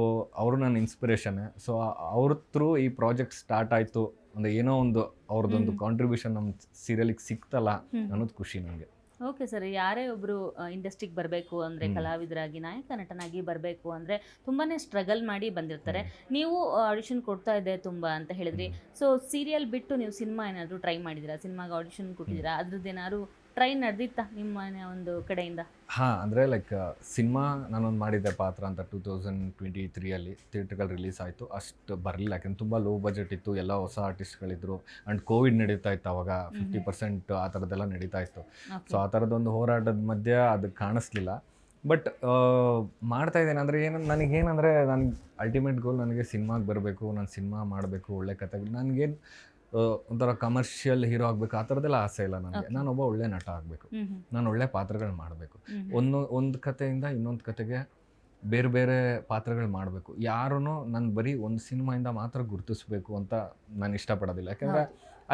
ಅವರು ನನ್ನ ಇನ್ಸ್ಪಿರೇಷನ್ನೇ. ಸೊ ಅವ್ರ ಥ್ರೂ ಈ ಪ್ರಾಜೆಕ್ಟ್ ಸ್ಟಾರ್ಟ್ ಆಯಿತು ಅಂದರೆ ಏನೋ ಒಂದು ಅವ್ರದ್ದೊಂದು ಕಾಂಟ್ರಿಬ್ಯೂಷನ್ ನಮ್ಮ ಸೀರಿಯಲಿಗೆ ಸಿಕ್ತಲ್ಲ ಅನ್ನೋದು ಖುಷಿ ನನಗೆ. ಓಕೆ ಸರ್, ಯಾರೇ ಒಬ್ಬರು ಇಂಡಸ್ಟ್ರಿಗೆ ಬರಬೇಕು ಅಂದರೆ, ಕಲಾವಿದರಾಗಿ ನಾಯಕ ನಟನಾಗಿ ಬರಬೇಕು ಅಂದರೆ ತುಂಬಾ ಸ್ಟ್ರಗಲ್ ಮಾಡಿ ಬಂದಿರ್ತಾರೆ. ನೀವು ಆಡಿಷನ್ ಕೊಡ್ತಾ ಇದ್ದೆ ತುಂಬ ಅಂತ ಹೇಳಿದ್ರಿ. ಸೊ ಸೀರಿಯಲ್ ಬಿಟ್ಟು ನೀವು ಸಿನಿಮಾ ಏನಾದರೂ ಟ್ರೈ ಮಾಡಿದ್ದೀರಾ? ಸಿನಿಮಾಗೆ ಆಡಿಷನ್ ಕೊಟ್ಟಿದ್ದೀರಾ? ಅದ್ರದ್ದು ಏನಾದ್ರು ಟ್ರೈ ನಡೆದಿತ್ತಾ ನಿಮ್ಮ ಒಂದು ಕಡೆಯಿಂದ? ಹಾಂ, ಅಂದರೆ ಲೈಕ್ ಸಿನಿಮಾ ನಾನೊಂದು ಮಾಡಿದ್ದೆ ಪಾತ್ರ ಅಂತ 2023 ಥಿಯೇಟ್ರಿಕಲ್ ರಿಲೀಸ್ ಆಯಿತು. ಅಷ್ಟು ಬರಲಿಲ್ಲ, ಯಾಕೆಂದ್ರೆ ತುಂಬ ಲೋ ಬಜೆಟ್ ಇತ್ತು, ಎಲ್ಲ ಹೊಸ ಆರ್ಟಿಸ್ಟ್ಗಳಿದ್ರು, ಆ್ಯಂಡ್ ಕೋವಿಡ್ ನಡೀತಾ ಇತ್ತು ಅವಾಗ. 50% ಆ ಥರದ್ದೆಲ್ಲ ನಡೀತಾ ಇತ್ತು. ಸೊ ಆ ಥರದ್ದೊಂದು ಹೋರಾಟದ ಮಧ್ಯೆ ಅದು ಕಾಣಿಸ್ಲಿಲ್ಲ. ಬಟ್ ಮಾಡ್ತಾಯಿದ್ದೇನೆ ಅಂದರೆ ನನಗೇನಂದರೆ ನನಗೆ ಅಲ್ಟಿಮೇಟ್ ಗೋಲ್, ನನಗೆ ಸಿನಿಮಾಗೆ ಬರಬೇಕು, ನಾನು ಸಿನಿಮಾ ಮಾಡಬೇಕು, ಒಳ್ಳೆ ಕಥೆಗಳು. ನನಗೇನು ಒಂಥರ ಕಮರ್ಷಿಯಲ್ ಹೀರೋ ಆಗಬೇಕು ಆ ಥರದ್ದೆಲ್ಲ ಆಸೆ ಇಲ್ಲ ನನಗೆ. ನಾನೊಬ್ಬ ಒಳ್ಳೆ ನಟ ಆಗಬೇಕು, ನಾನು ಒಳ್ಳೆ ಪಾತ್ರಗಳು ಮಾಡಬೇಕು. ಒಂದು ಕಥೆಯಿಂದ ಇನ್ನೊಂದು ಕತೆಗೆ ಬೇರೆ ಬೇರೆ ಪಾತ್ರಗಳು ಮಾಡಬೇಕು. ಯಾರೂ ನಾನು ಬರೀ ಒಂದು ಸಿನಿಮಾಯಿಂದ ಮಾತ್ರ ಗುರುತಿಸ್ಬೇಕು ಅಂತ ನಾನು ಇಷ್ಟಪಡೋದಿಲ್ಲ. ಯಾಕೆಂದರೆ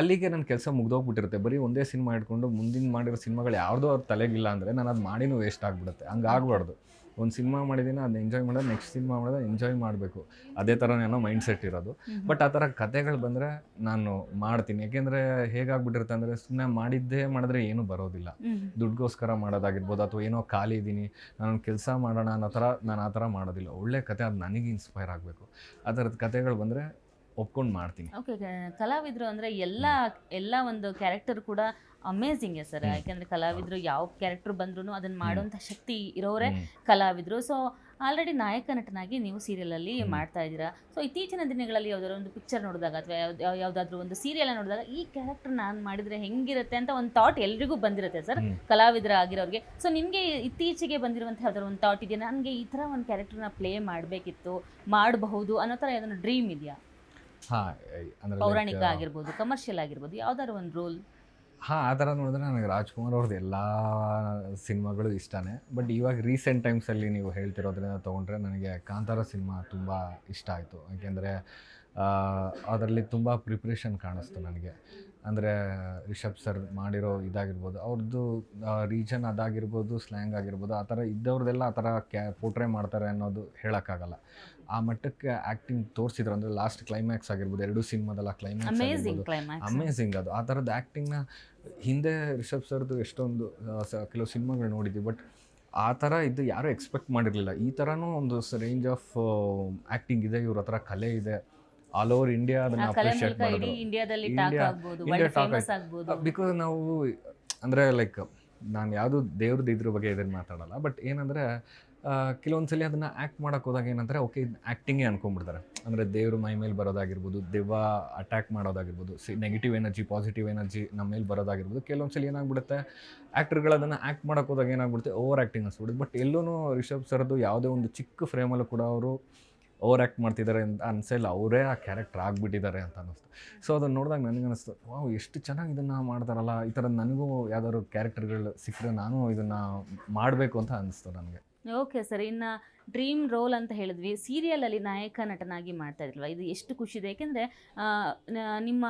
ಅಲ್ಲಿಗೆ ನನ್ನ ಕೆಲಸ ಮುಗ್ದೋಗ್ಬಿಟ್ಟಿರುತ್ತೆ. ಬರೀ ಒಂದೇ ಸಿನಿಮಾ ಇಟ್ಕೊಂಡು ಮುಂದಿನ ಮಾಡಿರೋ ಸಿನಿಮಾಗಳು ಯಾವುದೋ ಅವ್ರ ತಲೆಗಿಲ್ಲ ಅಂದರೆ ನಾನು ಅದು ಮಾಡಿನೂ ವೇಸ್ಟ್ ಆಗಿಬಿಡುತ್ತೆ. ಹಂಗೆ ಆಗಬಾರ್ದು. ಒಂದು ಸಿನಿಮಾ ಮಾಡಿದ್ದೀನಿ, ಅದನ್ನ ಎಂಜಾಯ್ ಮಾಡೋದು, ನೆಕ್ಸ್ಟ್ ಸಿನಿಮಾ ಮಾಡೋದು ಎಂಜಾಯ್ ಮಾಡಬೇಕು, ಅದೇ ಥರನೇನೋ ಮೈಂಡ್ ಸೆಟ್ ಇರೋದು. ಬಟ್ ಆ ಥರ ಕತೆಗಳು ಬಂದರೆ ನಾನು ಮಾಡ್ತೀನಿ. ಯಾಕೆಂದರೆ ಹೇಗಾಗ್ಬಿಟ್ಟಿರುತ್ತೆ ಅಂದರೆ, ಸುಮ್ಮನೆ ಮಾಡಿದ್ರೆ ಏನೂ ಬರೋದಿಲ್ಲ. ದುಡ್ಗೋಸ್ಕರ ಮಾಡೋದಾಗಿರ್ಬೋದು, ಅಥವಾ ಏನೋ ಖಾಲಿ ಇದ್ದೀನಿ ನಾನು ಕೆಲಸ ಮಾಡೋಣ ಅನ್ನೋ ಥರ ನಾನು ಆ ಥರ ಮಾಡೋದಿಲ್ಲ. ಒಳ್ಳೆ ಕತೆ, ಅದು ನನಗೆ ಇನ್ಸ್ಪೈರ್ ಆಗಬೇಕು. ಆ ಥರದ ಕತೆಗಳು ಬಂದರೆ ಒಪ್ಕೊಂಡು ಮಾಡ್ತೀನಿ. ಓಕೆ, ಕಲಾವಿದರು ಅಂದರೆ ಎಲ್ಲ ಒಂದು ಕ್ಯಾರೆಕ್ಟರ್ ಕೂಡ ಅಮೇಝಿಂಗ್ ಸರ್. ಯಾಕೆಂದರೆ ಕಲಾವಿದರು ಯಾವ ಕ್ಯಾರೆಕ್ಟರ್ ಬಂದ್ರೂ ಅದನ್ನು ಮಾಡುವಂಥ ಶಕ್ತಿ ಇರೋರೇ ಕಲಾವಿದರು. ಸೊ ಆಲ್ರೆಡಿ ನಾಯಕ ನಟನಾಗಿ ನೀವು ಸೀರಿಯಲಲ್ಲಿ ಮಾಡ್ತಾ ಇದ್ದೀರಾ. ಸೊ ಇತ್ತೀಚಿನ ದಿನಗಳಲ್ಲಿ ಯಾವುದಾದ್ರು ಒಂದು ಪಿಕ್ಚರ್ ನೋಡಿದಾಗ ಅಥವಾ ಯಾವುದಾದ್ರೂ ಒಂದು ಸೀರಿಯಲ್ ನೋಡಿದಾಗ ಈ ಕ್ಯಾರೆಕ್ಟರ್ ನಾನು ಮಾಡಿದರೆ ಹೆಂಗಿರುತ್ತೆ ಅಂತ ಒಂದು ಥಾಟ್ ಎಲ್ರಿಗೂ ಬಂದಿರುತ್ತೆ ಸರ್, ಕಲಾವಿದರ ಆಗಿರೋರಿಗೆ. ಸೊ ನಿಮಗೆ ಇತ್ತೀಚೆಗೆ ಬಂದಿರುವಂಥ ಯಾವ್ದಾದ್ರು ಒಂದು ಥಾಟ್ ಇದೆಯಾ, ನನಗೆ ಈ ಥರ ಒಂದು ಕ್ಯಾರೆಕ್ಟರ್ನ ಪ್ಲೇ ಮಾಡಬೇಕಿತ್ತು, ಮಾಡಬಹುದು ಅನ್ನೋ ಥರ ಯಾವ್ದಾದ್ರು ಡ್ರೀಮ್ ಇದೆಯಾ? ಹಾಂ, ಅಂದರೆ ಪೌರಾಣಿಕ ಆಗಿರ್ಬೋದು, ಕಮರ್ಷಿಯಲ್ ಆಗಿರ್ಬೋದು, ಯಾವ್ದಾದ್ರು ಒಂದು ರೋಲ್? ಹಾಂ, ಆ ಥರ ನೋಡಿದ್ರೆ ನನಗೆ ರಾಜ್ಕುಮಾರ್ ಅವ್ರದ್ದು ಎಲ್ಲ ಸಿನಿಮಾಗಳು ಇಷ್ಟನೇ. ಬಟ್ ಇವಾಗ ರೀಸೆಂಟ್ ಟೈಮ್ಸಲ್ಲಿ ನೀವು ಹೇಳ್ತಿರೋದ್ರಿಂದ ತೊಗೊಂಡ್ರೆ ನನಗೆ ಕಾಂತಾರ ಸಿನಿಮಾ ತುಂಬ ಇಷ್ಟ ಆಯಿತು. ಯಾಕೆಂದರೆ ಅದರಲ್ಲಿ ತುಂಬ ಪ್ರಿಪ್ರೇಷನ್ ಕಾಣಿಸ್ತು ನನಗೆ. ಅಂದರೆ ರಿಷಬ್ ಸರ್ ಮಾಡಿರೋ ಇದಾಗಿರ್ಬೋದು, ಅವ್ರದ್ದು ರೀಜನ್ ಅದಾಗಿರ್ಬೋದು, ಸ್ಲ್ಯಾಂಗ್ ಆಗಿರ್ಬೋದು, ಆ ಥರ ಇದ್ದವ್ರದ್ದೆಲ್ಲ ಆ ಥರ ಪೋರ್ಟ್ರೇ ಮಾಡ್ತಾರೆ ಅನ್ನೋದು ಹೇಳೋಕ್ಕಾಗಲ್ಲ. ಆ ಮಟ್ಟಕ್ಕೆ ಆ್ಯಕ್ಟಿಂಗ್ ತೋರಿಸಿದ್ರು. ಅಂದರೆ ಲಾಸ್ಟ್ ಕ್ಲೈಮ್ಯಾಕ್ಸ್ ಆಗಿರ್ಬೋದು, 2 ಸಿನಿಮಾದಲ್ಲ ಕ್ಲೈಮ್ಯಾಕ್ಸ್ ಆಗಿರ್ಬೋದು, ಅಮೇಝಿಂಗ್. ಅದು ಆ ಥರದ್ದು ಆ್ಯಕ್ಟಿಂಗ್ನ ಹಿಂದೆ ರಿಷಬ್ ಸರ್ದು ಎಷ್ಟೊಂದು ಕೆಲವು ಸಿನಿಮಾಗಳು ನೋಡಿದ್ವಿ. ಬಟ್ ಆ ಥರ ಇದು ಯಾರೂ ಎಕ್ಸ್ಪೆಕ್ಟ್ ಮಾಡಿರಲಿಲ್ಲ. ಈ ಥರನೂ ಒಂದು ರೇಂಜ್ ಆಫ್ ಆ್ಯಕ್ಟಿಂಗ್ ಇದೆ, ಇವ್ರ ಹತ್ರ ಕಲೆ ಇದೆ. ಆಲ್ ಓವರ್ ಇಂಡಿಯಾ ಅದನ್ನು ಅಪ್ರಿಷಿಯೇಟ್ ಮಾಡಿದ್ರು. ಬಿಕಾಸ್ ನಾವು ಅಂದರೆ ಲೈಕ್ ನಾನು ಯಾವುದು ದೇವ್ರದ್ದು ಇದ್ರ ಬಗ್ಗೆ ಇದನ್ನು ಮಾತಾಡಲ್ಲ. ಬಟ್ ಏನಂದರೆ ಕೆಲವೊಂದು ಸಲ ಅದನ್ನು ಆ್ಯಕ್ಟ್ ಮಾಡೋಕ್ಕೆ ಹೋದಾಗ ಏನಂದರೆ ಓಕೆ ಇದು ಆ್ಯಕ್ಟಿಂಗೇ ಅನ್ಕೊಂಡ್ಬಿಡ್ತಾರೆ. ಅಂದರೆ ದೇವರು ಮೈ ಮೇಲೆ ಬರೋದಾಗಿರ್ಬೋದು, ದೆವ್ವ ಅಟ್ಯಾಕ್ ಮಾಡೋದಾಗಿರ್ಬೋದು, ನೆಗೆಟಿವ್ ಎನರ್ಜಿ ಪಾಸಿಟಿವ್ ಎನರ್ಜಿ ನಮ್ಮ ಮೇಲೆ ಬರೋದಾಗಿರ್ಬೋದು. ಕೆಲವೊಂದು ಸಲ ಏನಾಗ್ಬಿಡುತ್ತೆ, ಆ್ಯಕ್ಟರ್ಗಳು ಅದನ್ನು ಆ್ಯಕ್ಟ್ ಮಾಡೋಕ್ಕೆ ಹೋದಾಗ ಏನಾಗ್ಬಿಡುತ್ತೆ, ಓವರ್ ಆ್ಯಕ್ಟಿಂಗ್ ಅನ್ಸ್ಬಿಡುತ್ತೆ. ಬಟ್ ಎಲ್ಲೂ ರಿಷಬ್ ಸರ್ದು ಯಾವುದೇ ಒಂದು ಚಿಕ್ಕ ಫ್ರೇಮಲ್ಲೂ ಕೂಡ ಅವರು ಓವರ್ ಆ್ಯಕ್ಟ್ ಮಾಡ್ತಿದ್ದಾರೆ ಅಂತ ಅನಿಸಿಲ್ಲ, ಅವರೇ ಆ ಕ್ಯಾರೆಕ್ಟರ್ ಆಗಿಬಿಟ್ಟಿದ್ದಾರೆ ಅಂತ ಅನ್ನಿಸ್ತು. ಸೊ ಅದನ್ನು ನೋಡಿದಾಗ ನನಗೆ ಅನ್ನಿಸ್ತು, ವಾವ್ ಎಷ್ಟು ಚೆನ್ನಾಗಿ ಇದನ್ನು ಮಾಡ್ತಾರಲ್ಲ, ಈ ಥರ ನನಗೂ ಯಾವ್ದಾದ್ರು ಕ್ಯಾರೆಕ್ಟರ್ಗಳು ಸಿಕ್ಕರೆ ನಾನು ಇದನ್ನು ಮಾಡಬೇಕು ಅಂತ ಅನ್ನಿಸ್ತು ನನಗೆ. ಓಕೆ ಸರ್, ಇನ್ನು ಡ್ರೀಮ್ ರೋಲ್ ಅಂತ ಹೇಳಿದ್ವಿ, ಸೀರಿಯಲಲ್ಲಿ ನಾಯಕ ನಟನಾಗಿ ಮಾಡ್ತಾ ಇದ್ರಲ್ವ, ಇದು ಎಷ್ಟು ಖುಷಿ ಇದೆ. ಏಕೆಂದರೆ ನಿಮ್ಮ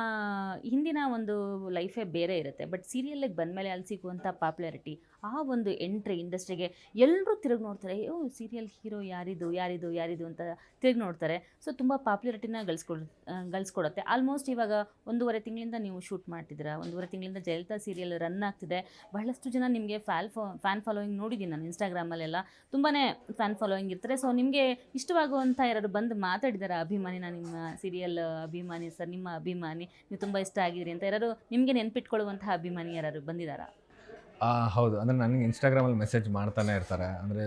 ಹಿಂದಿನ ಒಂದು ಲೈಫೇ ಬೇರೆ ಇರುತ್ತೆ. ಬಟ್ ಸೀರಿಯಲ್ಗೆ ಬಂದಮೇಲೆ ಅಲ್ಲಿ ಸಿಗುವಂಥ ಪಾಪ್ಯುಲಾರಿಟಿ, ಆ ಒಂದು ಎಂಟ್ರಿ ಇಂಡಸ್ಟ್ರಿಗೆ ಎಲ್ಲರೂ ತಿರುಗಿ ನೋಡ್ತಾರೆ. ಸೀರಿಯಲ್ ಹೀರೋ ಯಾರಿದು ಅಂತ ತಿರುಗಿ ನೋಡ್ತಾರೆ. ಸೊ ತುಂಬ ಪಾಪ್ಯುಲಾರಿಟಿನ ಗಳಿಸ್ಕೊಡುತ್ತೆ. ಆಲ್ಮೋಸ್ಟ್ ಇವಾಗ 1.5 ತಿಂಗಳಿಂದ ನೀವು ಶೂಟ್ ಮಾಡ್ತಿದ್ದೀರಾ, 1.5 ತಿಂಗಳಿಂದ ಜಯಲಲಿತಾ ಸೀರಿಯಲ್ ರನ್ ಆಗ್ತಿದೆ. ಬಹಳಷ್ಟು ಜನ ನಿಮಗೆ ಫ್ಯಾನ್ ಫಾಲೋಯಿಂಗ್ ನೋಡಿದ್ದೀನಿ ನಾನು ಇನ್ಸ್ಟಾಗ್ರಾಮಲ್ಲೆಲ್ಲ, ತುಂಬಾ ಫ್ಯಾನ್ ಫಾಲೋಯಿಂಗ್ ಇರ್ತಾರೆ. ಸೊ ನಿಮಗೆ ಇಷ್ಟವಾಗುವಂಥ ಯಾರು ಬಂದು ಮಾತಾಡಿದಾರ, ಅಭಿಮಾನಿ, ನಾನು ನಿಮ್ಮ ಸೀರಿಯಲ್ ಅಭಿಮಾನಿ ಸರ್, ನಿಮ್ಮ ಅಭಿಮಾನಿ, ನೀವು ತುಂಬ ಇಷ್ಟ ಆಗಿದ್ದೀರಿ ಅಂತ ಯಾರು ನಿಮಗೆ ನೆನ್ಪಿಟ್ಕೊಳ್ಳುವಂತಹ ಅಭಿಮಾನಿ ಯಾರು ಬಂದಿದ್ದಾರಾ? ಹೌದು. ಅಂದರೆ ನನಗೆ ಇನ್‌ಸ್ಟಾಗ್ರಾಮಲ್ಲಿ ಮೆಸೇಜ್ ಮಾಡ್ತಾನೆ ಇರ್ತಾರೆ. ಅಂದರೆ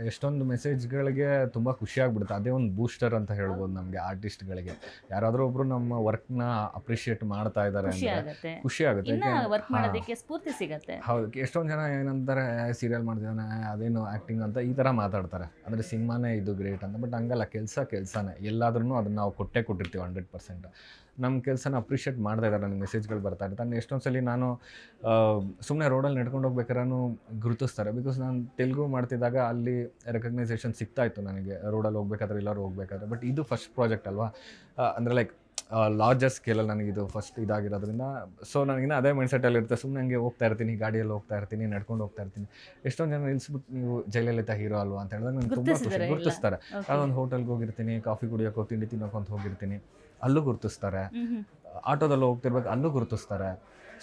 ಎಷ್ಟೊಂದು ಮೆಸೇಜ್‌ಗಳಿಗೆ ತುಂಬ ಖುಷಿಯಾಗ್ಬಿಡುತ್ತೆ. ಅದೇ ಒಂದು ಬೂಸ್ಟರ್ ಅಂತ ಹೇಳ್ಬೋದು ನಮಗೆ ಆರ್ಟಿಸ್ಟ್‌ಗಳಿಗೆ. ಯಾರಾದರೂ ಒಬ್ಬರು ನಮ್ಮ ವರ್ಕ್‌ನ ಅಪ್ರಿಷಿಯೇಟ್ ಮಾಡ್ತಾ ಇದ್ದಾರೆ ಖುಷಿ ಅಂದರೆ ಆಗತ್ತೆ, ಖುಷಿ ಆಗುತ್ತೆ. ಇನ್ನ ವರ್ಕ್ ಮಾಡೋದಕ್ಕೆ ಸ್ಫೂರ್ತಿ ಸಿಗತ್ತೆ. ಹೌದು. ಎಷ್ಟೊಂದು ಜನ ಏನಂತಾರೆ ಸೀರಿಯಲ್ ಮಾಡ್ತಿದ್ದಾನೆ ಅದೇನು ಆ್ಯಕ್ಟಿಂಗ್ ಅಂತ ಈ ಥರ ಮಾತಾಡ್ತಾರೆ. ಅಂದರೆ ಸಿನಿಮಾನೇ ಇದು ಗ್ರೇಟ್ ಅಂತ. ಬಟ್ ಹಂಗಲ್ಲ, ಕೆಲಸನೇ. ಎಲ್ಲಾದ್ರೂ ಅದನ್ನು ನಾವು ಕೊಟ್ಟಿರ್ತೀವಿ 100%. ನಮ್ಮ ಕೆಲಸನ ಅಪ್ರಿಷಿಯೇಟ್ ಮಾಡ್ತಾ ಇದ್ದಾರೆ. ನನಗೆ ಮೆಸೇಜ್ಗಳು ಬರ್ತಾ ಇರುತ್ತೆ. ಎಷ್ಟೊಂದು ಸಲ ನಾನು ಸುಮ್ಮನೆ ರೋಡಲ್ಲಿ ನಡ್ಕೊಂಡು ಹೋಗ್ಬೇಕಾದ್ರೂ ಗುರುತಿಸ್ತಾರೆ. ಬಿಕಾಸ್ ನಾನು ತೆಲುಗು ಮಾಡ್ತಿದ್ದಾಗ ಅಲ್ಲಿ ರೆಕಗ್ನೈಸೇಷನ್ ಸಿಗ್ತಾಯಿತ್ತು ನನಗೆ, ರೋಡಲ್ಲಿ ಹೋಗ್ಬೇಕಾದ್ರೆ ಎಲ್ಲರೂ ಹೋಗ್ಬೇಕಾದ್ರೆ. ಬಟ್ ಇದು ಫಸ್ಟ್ ಪ್ರಾಜೆಕ್ಟ್ ಅಲ್ವಾ, ಅಂದರೆ ಲೈಕ್ ಲಾರ್ಜರ್ ಸ್ಕೇಲಲ್ಲಿ ನನಗಿದು ಫಸ್ಟ್ ಇದಾಗಿರೋದ್ರಿಂದ ಸೊ ನನಗಿನ್ನ ಅದೇ ಮೈಂಡ್ಸೆಟ್ಟಲ್ಲಿ ಇರುತ್ತೆ. ಸುಮ್ಮನೆ ಹಂಗೆ ಹೋಗ್ತಾ ಇರ್ತೀನಿ, ಗಾಡಿಯಲ್ಲಿ ಹೋಗ್ತಾ ಇರ್ತೀನಿ, ನಡ್ಕೊಂಡು ಹೋಗ್ತಾ ಇರ್ತೀನಿ. ಎಷ್ಟೊಂದು ಜನ ನಿಲ್ಲಿಸ್ಬಿಟ್ಟು ನೀವು ಜಯಲಲಿತಾ ಹೀರೋ ಅಲ್ವಾ ಅಂತ ಹೇಳಿದಾಗ ನನಗೆ ತುಂಬ ಖುಷಿ. ಗುರುತಿಸ್ತಾರೆ. ಯಾವುದೊಂದು ಹೋಟೆಲ್ಗೆ ಹೋಗಿರ್ತೀನಿ, ಕಾಫಿ ಕುಡಿಯೋಕ್ಕೋ ತಿಂಡಿ ತಿನ್ನೋಕ್ಕಂತ ಹೋಗಿರ್ತೀನಿ, ಅಲ್ಲೂ ಗುರುತಿಸ್ತಾರೆ. ಆಟೋದಲ್ಲಿ ಹೋಗ್ತಿರ್ಬೇಕು, ಅಲ್ಲೂ ಗುರುತಿಸ್ತಾರೆ.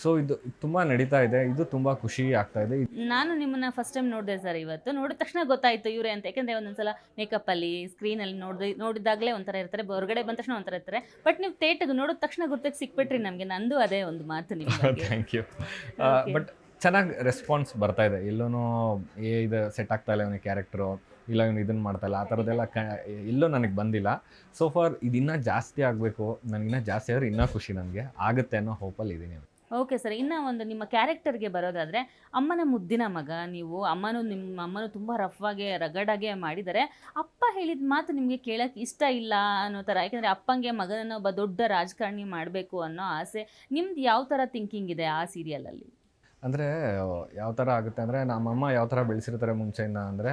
ಸೊ ಇದು ತುಂಬ ನಡೀತಾ ಇದೆ. ಇದು ತುಂಬ ಖುಷಿ ಆಗ್ತಾ ಇದೆ. ನಾನು ನಿಮ್ಮನ್ನ ಫಸ್ಟ್ ಟೈಮ್ ನೋಡಿದೆ ಸರ್. ಇವತ್ತು ನೋಡಿದ ತಕ್ಷಣ ಗೊತ್ತಾಯ್ತು ಇವರೇ ಅಂತ. ಯಾಕಂದ್ರೆ ಒಂದೊಂದ್ಸಲ ಮೇಕಪ್ಪಲ್ಲಿ ಸ್ಕ್ರೀನಲ್ಲಿ ನೋಡಿದಾಗಲೇ ಒಂಥರ ಇರ್ತಾರೆ, ಹೊರಗಡೆ ಬಂದ ತಕ್ಷಣ ಒಂಥರ ಇರ್ತಾರೆ. ಬಟ್ ನೀವು ಥಿಯೇಟರ್ಗೆ ನೋಡಿದ ತಕ್ಷಣ ಗುರ್ತಕ್ಕೆ ಸಿಕ್ಬಿಟ್ರಿ ನಮಗೆ. ನಂದು ಅದೇ ಒಂದು ಮಾತು ನಿಮ್ಮ ಬಗ್ಗೆ. Thank you. ಬಟ್ ಚೆನ್ನಾಗಿ ರೆಸ್ಪಾನ್ಸ್ ಬರ್ತಾ ಇದೆ. ಎಲ್ಲೂ ಇದು ಸೆಟ್ ಆಗ್ತಾ ಇಲ್ಲ ಇವನಿಗೆ ಕ್ಯಾರೆಕ್ಟರು, ಇಲ್ಲ ಇವನು ಇದನ್ನು ಮಾಡ್ತಾ ಇಲ್ಲ, ಆ ಥರದ್ದೆಲ್ಲ ಎಲ್ಲೂ ನನಗೆ ಬಂದಿಲ್ಲ. ಸೊ ಫಾರ್ ಇದು ಇನ್ನೂ ಜಾಸ್ತಿ ಆಗಬೇಕು, ನನಗಿನ್ನ ಜಾಸ್ತಿ ಆದರೆ ಇನ್ನೂ ಖುಷಿ ನನಗೆ ಆಗುತ್ತೆ ಅನ್ನೋ ಹೋಪಲ್ಲಿ ಇದ್ದೀನಿ. Okay sir. ಇನ್ನು ಒಂದು ನಿಮ್ಮ ಕ್ಯಾರೆಕ್ಟರ್ಗೆ ಬರೋದಾದರೆ, ಅಮ್ಮನ ಮುದ್ದಿನ ಮಗ ನೀವು. ನಿಮ್ಮ ಅಮ್ಮನು ತುಂಬ ರಫ್ಫಾಗೆ ರಗಡಾಗೆ ಮಾಡಿದ್ದಾರೆ. ಅಪ್ಪ ಹೇಳಿದ ಮಾತು ನಿಮಗೆ ಕೇಳೋಕ್ಕೆ ಇಷ್ಟ ಇಲ್ಲ ಅನ್ನೋ ಥರ. ಯಾಕೆಂದರೆ ಅಪ್ಪಂಗೆ ಮಗನನ್ನು ಒಬ್ಬ ದೊಡ್ಡ ರಾಜಕಾರಣಿ ಮಾಡಬೇಕು ಅನ್ನೋ ಆಸೆ. ನಿಮ್ದು ಯಾವ ಥರ ಥಿಂಕಿಂಗ್ ಇದೆ ಆ ಸೀರಿಯಲಲ್ಲಿ? ಅಂದರೆ ಯಾವ ಥರ ಆಗುತ್ತೆ ಅಂದರೆ, ನಮ್ಮಮ್ಮ ಯಾವ ಥರ ಬೆಳೆಸಿರ್ತಾರೆ ಮುಂಚೆಯಿಂದ ಅಂದರೆ,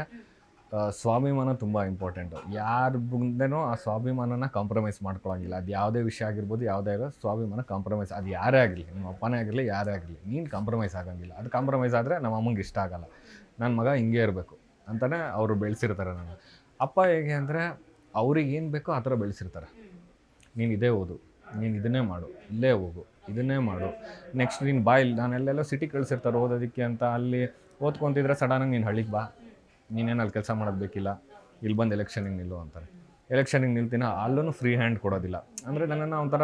ಸ್ವಾಭಿಮಾನ ತುಂಬ ಇಂಪಾರ್ಟೆಂಟು. ಯಾರ ಮುಂದೆನೂ ಆ ಸ್ವಾಭಿಮಾನನ ಕಾಂಪ್ರಮೈಸ್ ಮಾಡ್ಕೊಳ್ಳೋಂಗಿಲ್ಲ. ಅದು ಯಾವುದೇ ವಿಷಯ ಆಗಿರ್ಬೋದು, ಯಾವುದೇ ಆಗೋ ಸ್ವಾಭಿಮಾನ ಕಾಂಪ್ರಮೈಸ್, ಅದು ಯಾರೇ ಆಗಿರಲಿ, ನಿಮ್ಮ ಅಪ್ಪನೇ ಆಗಿರಲಿ, ಯಾರೇ ಆಗಿರಲಿ, ನೀನು ಕಾಂಪ್ರಮೈಸ್ ಆಗೋಂಗಿಲ್ಲ. ಅದು ಕಾಂಪ್ರಮೈಸ್ ಆದರೆ ನಮ್ಮ ಅಮ್ಮಂಗೆ ಇಷ್ಟ ಆಗೋಲ್ಲ. ನನ್ನ ಮಗ ಹಿಂಗೆ ಇರಬೇಕು ಅಂತಲೇ ಅವರು ಬೆಳೆಸಿರ್ತಾರೆ ನನ್ನ. ಅಪ್ಪ ಹೇಗೆ ಅಂದರೆ, ಅವ್ರಿಗೆ ಏನು ಬೇಕೋ ಆ ಥರ ಬೆಳೆಸಿರ್ತಾರೆ. ನೀನು ಇದೇ ಓದು, ನೀನು ಇದನ್ನೇ ಮಾಡು, ಇಲ್ಲೇ ಹೋಗು, ಇದನ್ನೇ ಮಾಡು, ನೆಕ್ಸ್ಟ್ ನೀನು ಬಾ. ಇಲ್ಲಿ ನಾನೆಲ್ಲೆಲ್ಲೋ ಸಿಟಿ ಕಳಿಸಿರ್ತಾರೆ ಓದೋದಕ್ಕೆ ಅಂತ. ಅಲ್ಲಿ ಓದ್ಕೊತಿದ್ರೆ ಸಡನ್ನಾಗಿ ನೀನು ಹಳ್ಳಿಗೆ ಬಾ, ನೀನೇನು ಅಲ್ಲಿ ಕೆಲಸ ಮಾಡೋದು ಬೇಕಿಲ್ಲ, ಇಲ್ಲಿ ಬಂದು ಎಲೆಕ್ಷನಿಗೆ ನಿಲ್ಲು ಅಂತಾರೆ. ಎಲೆಕ್ಷನಿಗೆ ನಿಲ್ತೀನ, ಅಲ್ಲೂ ಫ್ರೀ ಹ್ಯಾಂಡ್ ಕೊಡೋದಿಲ್ಲ. ಅಂದರೆ ನನ್ನನ್ನು ಒಂಥರ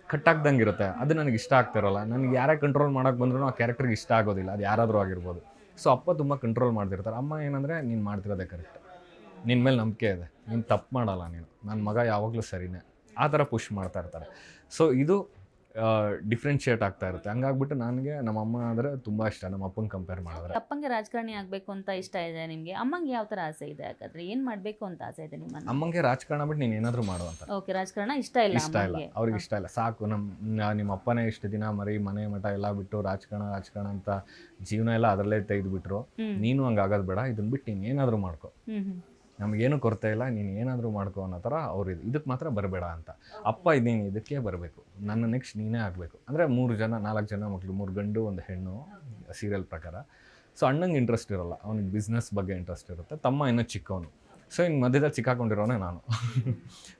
ಕಟ್ಟಾಗ್ದಂಗೆ ಇರುತ್ತೆ. ಅದು ನನಗೆ ಇಷ್ಟ ಆಗ್ತಿರೋಲ್ಲ. ನನಗೆ ಯಾರೇ ಕಂಟ್ರೋಲ್ ಮಾಡೋಕ್ಕೆ ಬಂದ್ರೂ ಆ ಕ್ಯಾರೆಕ್ಟರ್ಗೆ ಇಷ್ಟ ಆಗೋದಿಲ್ಲ, ಅದು ಯಾರಾದರೂ ಆಗಿರ್ಬೋದು. ಸೊ ಅಪ್ಪ ತುಂಬ ಕಂಟ್ರೋಲ್ ಮಾಡ್ತಿರ್ತಾರೆ. ಅಮ್ಮ ಏನಂದರೆ, ನೀನು ಮಾಡ್ತಿರೋದೇ ಕರೆಕ್ಟ್, ನಿನ್ನ ಮೇಲೆ ನಂಬಿಕೆ ಇದೆ, ನೀನು ತಪ್ಪು ಮಾಡಲ್ಲ, ನೀನು ನನ್ನ ಮಗ ಯಾವಾಗಲೂ ಸರಿನೇ, ಆ ಥರ ಪುಷ್ ಮಾಡ್ತಾ ಇರ್ತಾರೆ. ಸೊ ಇದು ಡಿಫ್ರೆನ್ಷಿಯೇಟ್ ಆಗ್ತಾ ಇರುತ್ತೆ. ಹಂಗಾಗ್ಬಿಟ್ಟು ನನಗೆ ನಮ್ಮಮ್ಮ ಅಂದರೆ ತುಂಬ ಇಷ್ಟ, ನಮ್ಮ ಅಪ್ಪಂಗೆ ಕಂಪೇರ್ ಮಾಡಿದ್ರೆ. ಅಪ್ಪಂಗೆ ರಾಜಕಾರಣಿ ಆಗಬೇಕು ಅಂತ ಇಷ್ಟ ಇದೆ ನಿಮಗೆ. ಅಮ್ಮಂಗೆ ಯಾವ ಥರ ಆಸೆ ಇದೆ? ಹಾಗಾದ್ರೆ ಏನು ಮಾಡಬೇಕು ಅಂತ ಆಸೆ ಇದೆ ನಿಮ್ಮನ್ನು? ಅಮ್ಮಂಗೆ ರಾಜಕಾರಣ ಬಿಟ್ಟು ನೀನು ಏನಾದರೂ ಮಾಡು ಅಂತ. ಓಕೆ, ರಾಜಕಾರಣ ಇಷ್ಟ ಇಲ್ಲ, ಅವ್ರಿಗೆ ಇಷ್ಟ ಇಲ್ಲ. ಸಾಕು, ನಿಮ್ಮ ಅಪ್ಪನೇ ಇಷ್ಟು ದಿನ ಮನೆ ಮಠ ಎಲ್ಲ ಬಿಟ್ಟು ರಾಜಕಾರಣ ಅಂತ ಜೀವನ ಎಲ್ಲ ಅದರಲ್ಲೇ ತೆಗೆದುಬಿಟ್ರು. ನೀನು ಹಂಗೆ ಆಗೋದು ಬೇಡ, ಇದನ್ನ ಬಿಟ್ಟು ನೀನು ಏನಾದರೂ ಮಾಡ್ಕೊ, ನಮಗೇನು ಕೊರತೆ ಇಲ್ಲ, ನೀನು ಏನಾದರೂ ಮಾಡ್ಕೊ ಅನ್ನೋ ಥರ ಅವ್ರು ಇದಕ್ಕೆ ಮಾತ್ರ ಬರಬೇಡ ಅಂತ. ಅಪ್ಪ ಇದ್ದೀನಿ, ಇದಕ್ಕೆ ಬರಬೇಕು, ನನ್ನ ನೆಕ್ಸ್ಟ್ ನೀನೇ ಆಗಬೇಕು. ಅಂದರೆ 4 ಜನ ಮಕ್ಕಳು, 3 ಗಂಡು 1 ಹೆಣ್ಣು ಸೀರಿಯಲ್ ಪ್ರಕಾರ. ಸೊ ಅಣ್ಣಂಗೆ ಇಂಟ್ರೆಸ್ಟ್ ಇರೋಲ್ಲ, ಅವನಿಗೆ ಬಿಸ್ನೆಸ್ ಬಗ್ಗೆ ಇಂಟ್ರೆಸ್ಟ್ ಇರುತ್ತೆ. ತಮ್ಮ ಇನ್ನೂ ಚಿಕ್ಕವನು. ಸೊ ಇನ್ನು ಮಧ್ಯದಲ್ಲಿ ಸಿಕ್ಕಾಕೊಂಡಿರೋನೇ ನಾನು.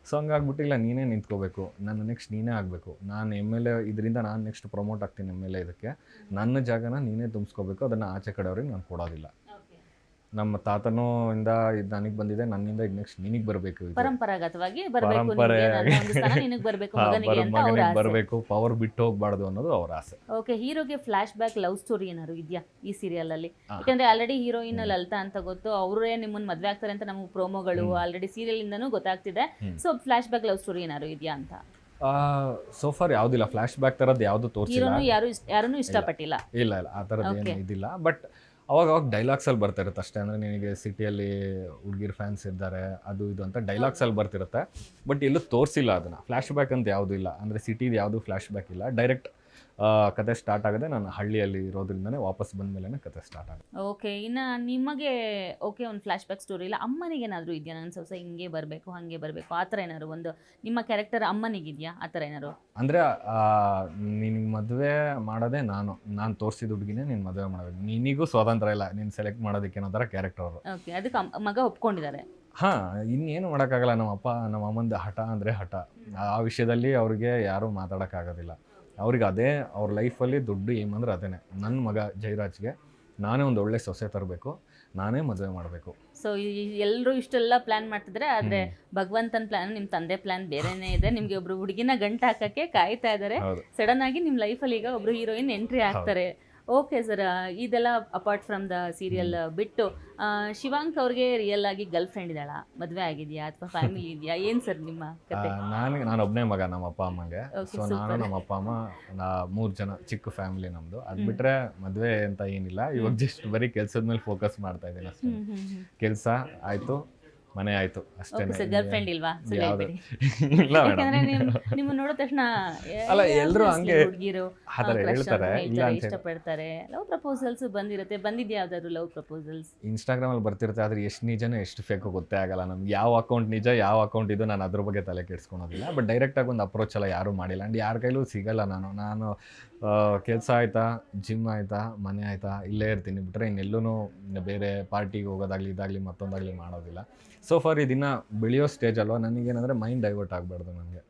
ಸೊ ಹಂಗಾಗ್ಬಿಟ್ಟು, ಇಲ್ಲ ನೀನೇ ನಿಂತ್ಕೋಬೇಕು, ನನ್ನ ನೆಕ್ಸ್ಟ್ ನೀನೇ ಆಗಬೇಕು, ನಾನು MLA ಇದರಿಂದ ನಾನು ನೆಕ್ಸ್ಟ್ ಪ್ರಮೋಟ್ ಆಗ್ತೀನಿ MLA, ಇದಕ್ಕೆ ನನ್ನ ಜಾಗನ ನೀನೇ ತುಂಬಿಸ್ಕೋಬೇಕು, ಅದನ್ನು ಆಚೆ ಕಡೆಯವ್ರಿಗೆ ನಾನು ಕೊಡೋದಿಲ್ಲ. ನಮ್ಮ ತಾತನೂ ಇಂದ ಇದು ನನಗೆ ಬಂದಿದೆ, ನನ್ನಿಂದ ಇದು ನೆಕ್ಸ್ಟ್ ನಿನಗೆ ಬರಬೇಕು, ಪರಂಪರಾಗತವಾಗಿ ಬರಬೇಕು, ಪವರ್ ಬಿಟ್ಟು ಹೋಗ್ಬಾರ್ದು ಅನ್ನೋದು ಅವ್ರ ಆಸೆ. ಓಕೆ, ಹೀರೋಗೆ ಫ್ಲಾಶ್ ಬ್ಯಾಕ್ ಲವ್ ಸ್ಟೋರಿ ಏನಾದ್ರು ಇದೆಯಾ ಈ ಸೀರಿಯಲ್ ಅಲ್ಲಿ? ಯಾಕಂದ್ರೆ ಆಲ್ರೆಡಿ ಹೀರೋಯಿನ್ ಲಲಿತಾ ಅಂತ ಗೊತ್ತು, ಅವರೇ ನಿಮ್ಮನ್ನ ಮದ್ವೆ ಆಗ್ತಾರೆ ಅಂತ ನಮಗೆ ಪ್ರೋಮೋಗಳು ಆಲ್ರೆಡಿ ಸೀರಿಯಲ್ ಇಂದನೂ ಗೊತ್ತಾಗ್ತಿದೆ. So flashback love story ಏನಾದ್ರು ಇದೆಯಾ ಅಂತ? ಸೋಫಾರ್ ಯಾವುದಿಲ್ಲ, ಫ್ಲಾಶ್ ಬ್ಯಾಕ್ ಥರದ್ದು ಯಾವುದು ತೋರಿಸಿಲ್ಲ, ಯಾರನ್ನೂ ಇಷ್ಟಪಟ್ಟಿಲ್ಲ. ಇಲ್ಲ ಆ ಥರದ್ದು ಏನು ಇದಿಲ್ಲ. ಬಟ್ ಅವಾಗ ಡೈಲಾಗ್ಸಲ್ಲಿ ಬರ್ತಾ ಇರುತ್ತೆ ಅಷ್ಟೇ. ಅಂದರೆ ನಿನಗೆ ಸಿಟಿಯಲ್ಲಿ ಹುಡುಗಿರ್ ಫ್ಯಾನ್ಸ್ ಇದ್ದಾರೆ, ಅದು ಇದು ಅಂತ ಡೈಲಾಗ್ಸಲ್ಲಿ ಬರ್ತಿರುತ್ತೆ. ಬಟ್ ಎಲ್ಲೂ ತೋರಿಸಿಲ್ಲ ಅದನ್ನು. ಫ್ಲ್ಯಾಶ್ ಬ್ಯಾಕ್ ಅಂತ ಯಾವುದೂ ಇಲ್ಲ. ಅಂದರೆ ಸಿಟಿದು ಯಾವುದೂ ಫ್ಲ್ಯಾಶ್ ಬ್ಯಾಕ್ ಇಲ್ಲ. ಡೈರೆಕ್ಟ್ ಕತೆ ಸ್ಟಾರ್ಟ್ ಆಗೋದೆ ನಾನು ಹಳ್ಳಿಯಲ್ಲಿ ಇರೋದ್ರಿಂದನೇ ವಾಪಸ್ ಬಂದ ಮೇಲೆ ಕತೆ ಸ್ಟಾರ್ಟ್ ಆಗುತ್ತೆ. ಓಕೆ, ಇನ್ನು ನಿಮಗೆ ಓಕೆ ಒಂದು ಫ್ಲ್ಯಾಶ್ ಬ್ಯಾಕ್ ಸ್ಟೋರಿ ಇಲ್ಲ, ಅಮ್ಮನಿಗೆ ಏನಾದರೂ ಇದೆಯಾ? ನನ್ನ ಸೊಸೆ ಹಿಂಗೆ ಬರಬೇಕು, ಹಾಗೆ ಬರಬೇಕು, ಆ ಥರ ಏನಾದ್ರು ಒಂದು ನಿಮ್ಮ ಕ್ಯಾರೆಕ್ಟರ್ ಅಮ್ಮನಿಗಿದೆಯಾ ಆ ಥರ ಏನಾದ್ರು? ಅಂದರೆ ನಿನಗೆ ಮದುವೆ ಮಾಡೋದೇ ನಾನು ತೋರಿಸಿದ ಹುಡುಗಿನೇ ನೀನು ಮದುವೆ ಮಾಡಬೇಕು, ನಿನಗೂ ಸ್ವಾತಂತ್ರ್ಯ ಇಲ್ಲ ನೀನು ಸೆಲೆಕ್ಟ್ ಮಾಡೋದಕ್ಕೆ ಅನ್ನೋ ಥರ ಕ್ಯಾರೆಕ್ಟರ್ ಅವರು. ಓಕೆ, ಅದಕ್ಕೆ ಮಗ ಒಪ್ಕೊಂಡಿದ್ದಾರೆ. ಹಾಂ, ಇನ್ನೇನು ಮಾಡೋಕ್ಕಾಗಲ್ಲ. ನಮ್ಮ ಅಮ್ಮಂದು ಹಠ ಅಂದರೆ ಹಠ. ಆ ವಿಷಯದಲ್ಲಿ ಅವ್ರಿಗೆ ಯಾರೂ ಮಾತಾಡೋಕ್ಕಾಗೋದಿಲ್ಲ. ಅವ್ರಿಗೆ ಅದೇ ಅವ್ರ ಲೈಫಲ್ಲಿ ದೊಡ್ಡ ಏಮ್ ಅಂದರೆ ಅದೇ, ನನ್ನ ಮಗ ಜಯರಾಜ್ಗೆ ನಾನೇ ಒಂದು ಒಳ್ಳೆ ಸೊಸೆ ತರಬೇಕು, ನಾನೇ ಮದುವೆ ಮಾಡಬೇಕು. ಸೊ ಎಲ್ಲರೂ ಇಷ್ಟೆಲ್ಲ ಪ್ಲಾನ್ ಮಾಡ್ತಿದ್ರೆ, ಆದರೆ ಭಗವಂತನ ಪ್ಲಾನ್, ನಿಮ್ಮ ತಂದೆ ಪ್ಲಾನ್ ಬೇರೆನೇ ಇದೆ. ನಿಮಗೆ ಒಬ್ರು ಹುಡುಗಿನ ಗಂಟು ಹಾಕಕ್ಕೆ ಕಾಯ್ತಾ ಇದ್ದಾರೆ. ಸಡನ್ ಆಗಿ ನಿಮ್ಮ ಲೈಫಲ್ಲಿ ಈಗ ಒಬ್ರು ಹೀರೋಯಿನ್ ಎಂಟ್ರಿ ಆಗ್ತಾರೆ. ಓಕೆ ಸರ್, ಇದೆಲ್ಲ ಅಪಾರ್ಟ್ ಫ್ರಮ್ ದ ಸೀರಿಯಲ್ ಬಿಟ್ಟು ಶಿವಾಂಕ್ ಅವ್ರಿಗೆ ರಿಯಲ್ ಆಗಿ ಗರ್ಲ್ ಫ್ರೆಂಡ್ ಇದ್ದಾಳ, ಮದುವೆ ಆಗಿದೆಯಾ ಅಥವಾ ಫ್ಯಾಮಿಲಿ ಇದೆಯಾ, ಏನು ಸರ್ ನಿಮ್ಮ ಕತೆ? ನಾನು ಒಬ್ಬನೇ ಮಗ ನಮ್ಮ ಅಪ್ಪ ಅಮ್ಮಗೆ. Okay, ಸೊ ನಾನು super. ನಮ್ಮ ಅಪ್ಪ ಅಮ್ಮ 3 ಜನ, ಚಿಕ್ಕ ಫ್ಯಾಮಿಲಿ ನಮ್ಮದು. ಅದು ಬಿಟ್ಟರೆ ಮದುವೆ ಅಂತ ಏನಿಲ್ಲ. ಇವಾಗ ಜಸ್ಟ್ ಬರೀ ಕೆಲಸದ ಮೇಲೆ ಫೋಕಸ್ ಮಾಡ್ತಾ ಇದ್ದೀನಿ ಅಷ್ಟೇ. ಕೆಲಸ ಆಯಿತು, ಮನೆ ಆಯಿತು ಅಷ್ಟೇ. ಓಕೆ ಸರ್, ಗರ್ಲ್ ಫ್ರೆಂಡ್ ಇಲ್ವಾ? ಸುಳ್ಳು ಯಾವ್ದು ಹೇಳ್ಬೇಡಿ. ಇಲ್ಲ ಯಾಕಂದ್ರೆ ಮೇಡಮ್. ನಿಮ್ಮ ನೋಡಿದ ತಕ್ಷಣ ಅಲ್ಲ, ಎಲ್ರೂ ಹಂಗೆ ಹುಡುಗಿರು ಆ ಥರ ಹೇಳ್ತಾರೆ, ಇಲ್ಲ ಅಂತ ಹೇಳಿ. ಇಷ್ಟಪಡ್ತಾರೆ. ಲವ್ ಪ್ರಪೋಸಲ್ಸ್ ಬಂದಿದ್ಯಾ ಯಾವ್ದಾದ್ರು ಲವ್ ಪ್ರಪೋಸಲ್ಸ್? ಇನ್ಸ್ಟಾಗ್ರಾಮಲ್ಲಿ ಬರ್ತಿರುತ್ತೆ, ಆದರೆ ಎಷ್ಟು ನಿಜನೋ ಎಷ್ಟು ಫೇಕೋ ಗೊತ್ತೇ ಆಗಲ್ಲ ನಮ್ಗೆ. ಯಾವ ಅಕೌಂಟ್ ನಿಜ, ಯಾವ ಅಕೌಂಟ್ ಇದು, ನಾನು ಅದ್ರ ಬಗ್ಗೆ ತಲೆ ಕೆಡ್ಸ್ಕೊಳೋದಿಲ್ಲ. ಬಟ್ ಡೈರೆಕ್ಟಾಗಿ ಒಂದು ಅಪ್ರೋಚ್ ಎಲ್ಲ ಯಾರೂ ಮಾಡಿಲ್ಲ. ಆ್ಯಂಡ್ ಯಾರ ಕೈಲೂ ಸಿಗಲ್ಲ. ನಾನು ಕೆಲಸ ಆಯಿತಾ, ಜಿಮ್ ಆಯಿತಾ, ಮನೆ ಆಯಿತಾ, ಇಲ್ಲೇ ಇರ್ತೀನಿ. ಬಿಟ್ಟರೆ ಇನ್ನೆಲ್ಲೂ ಬೇರೆ ಪಾರ್ಟಿಗೆ ಹೋಗೋದಾಗಲಿ ಇದಾಗಲಿ ಮತ್ತೊಂದಾಗಲಿ ಮಾಡೋದಿಲ್ಲ. ಸೊ ಫಾರ್ ಇದನ್ನು ಬೆಳೆಯೋ ಸ್ಟೇಜ್ ಅಲ್ವಾ, ನನಗೇನಂದರೆ ಮೈಂಡ್ ಡೈವರ್ಟ್ ಆಗಬಾರ್ದು. ನನಗೆ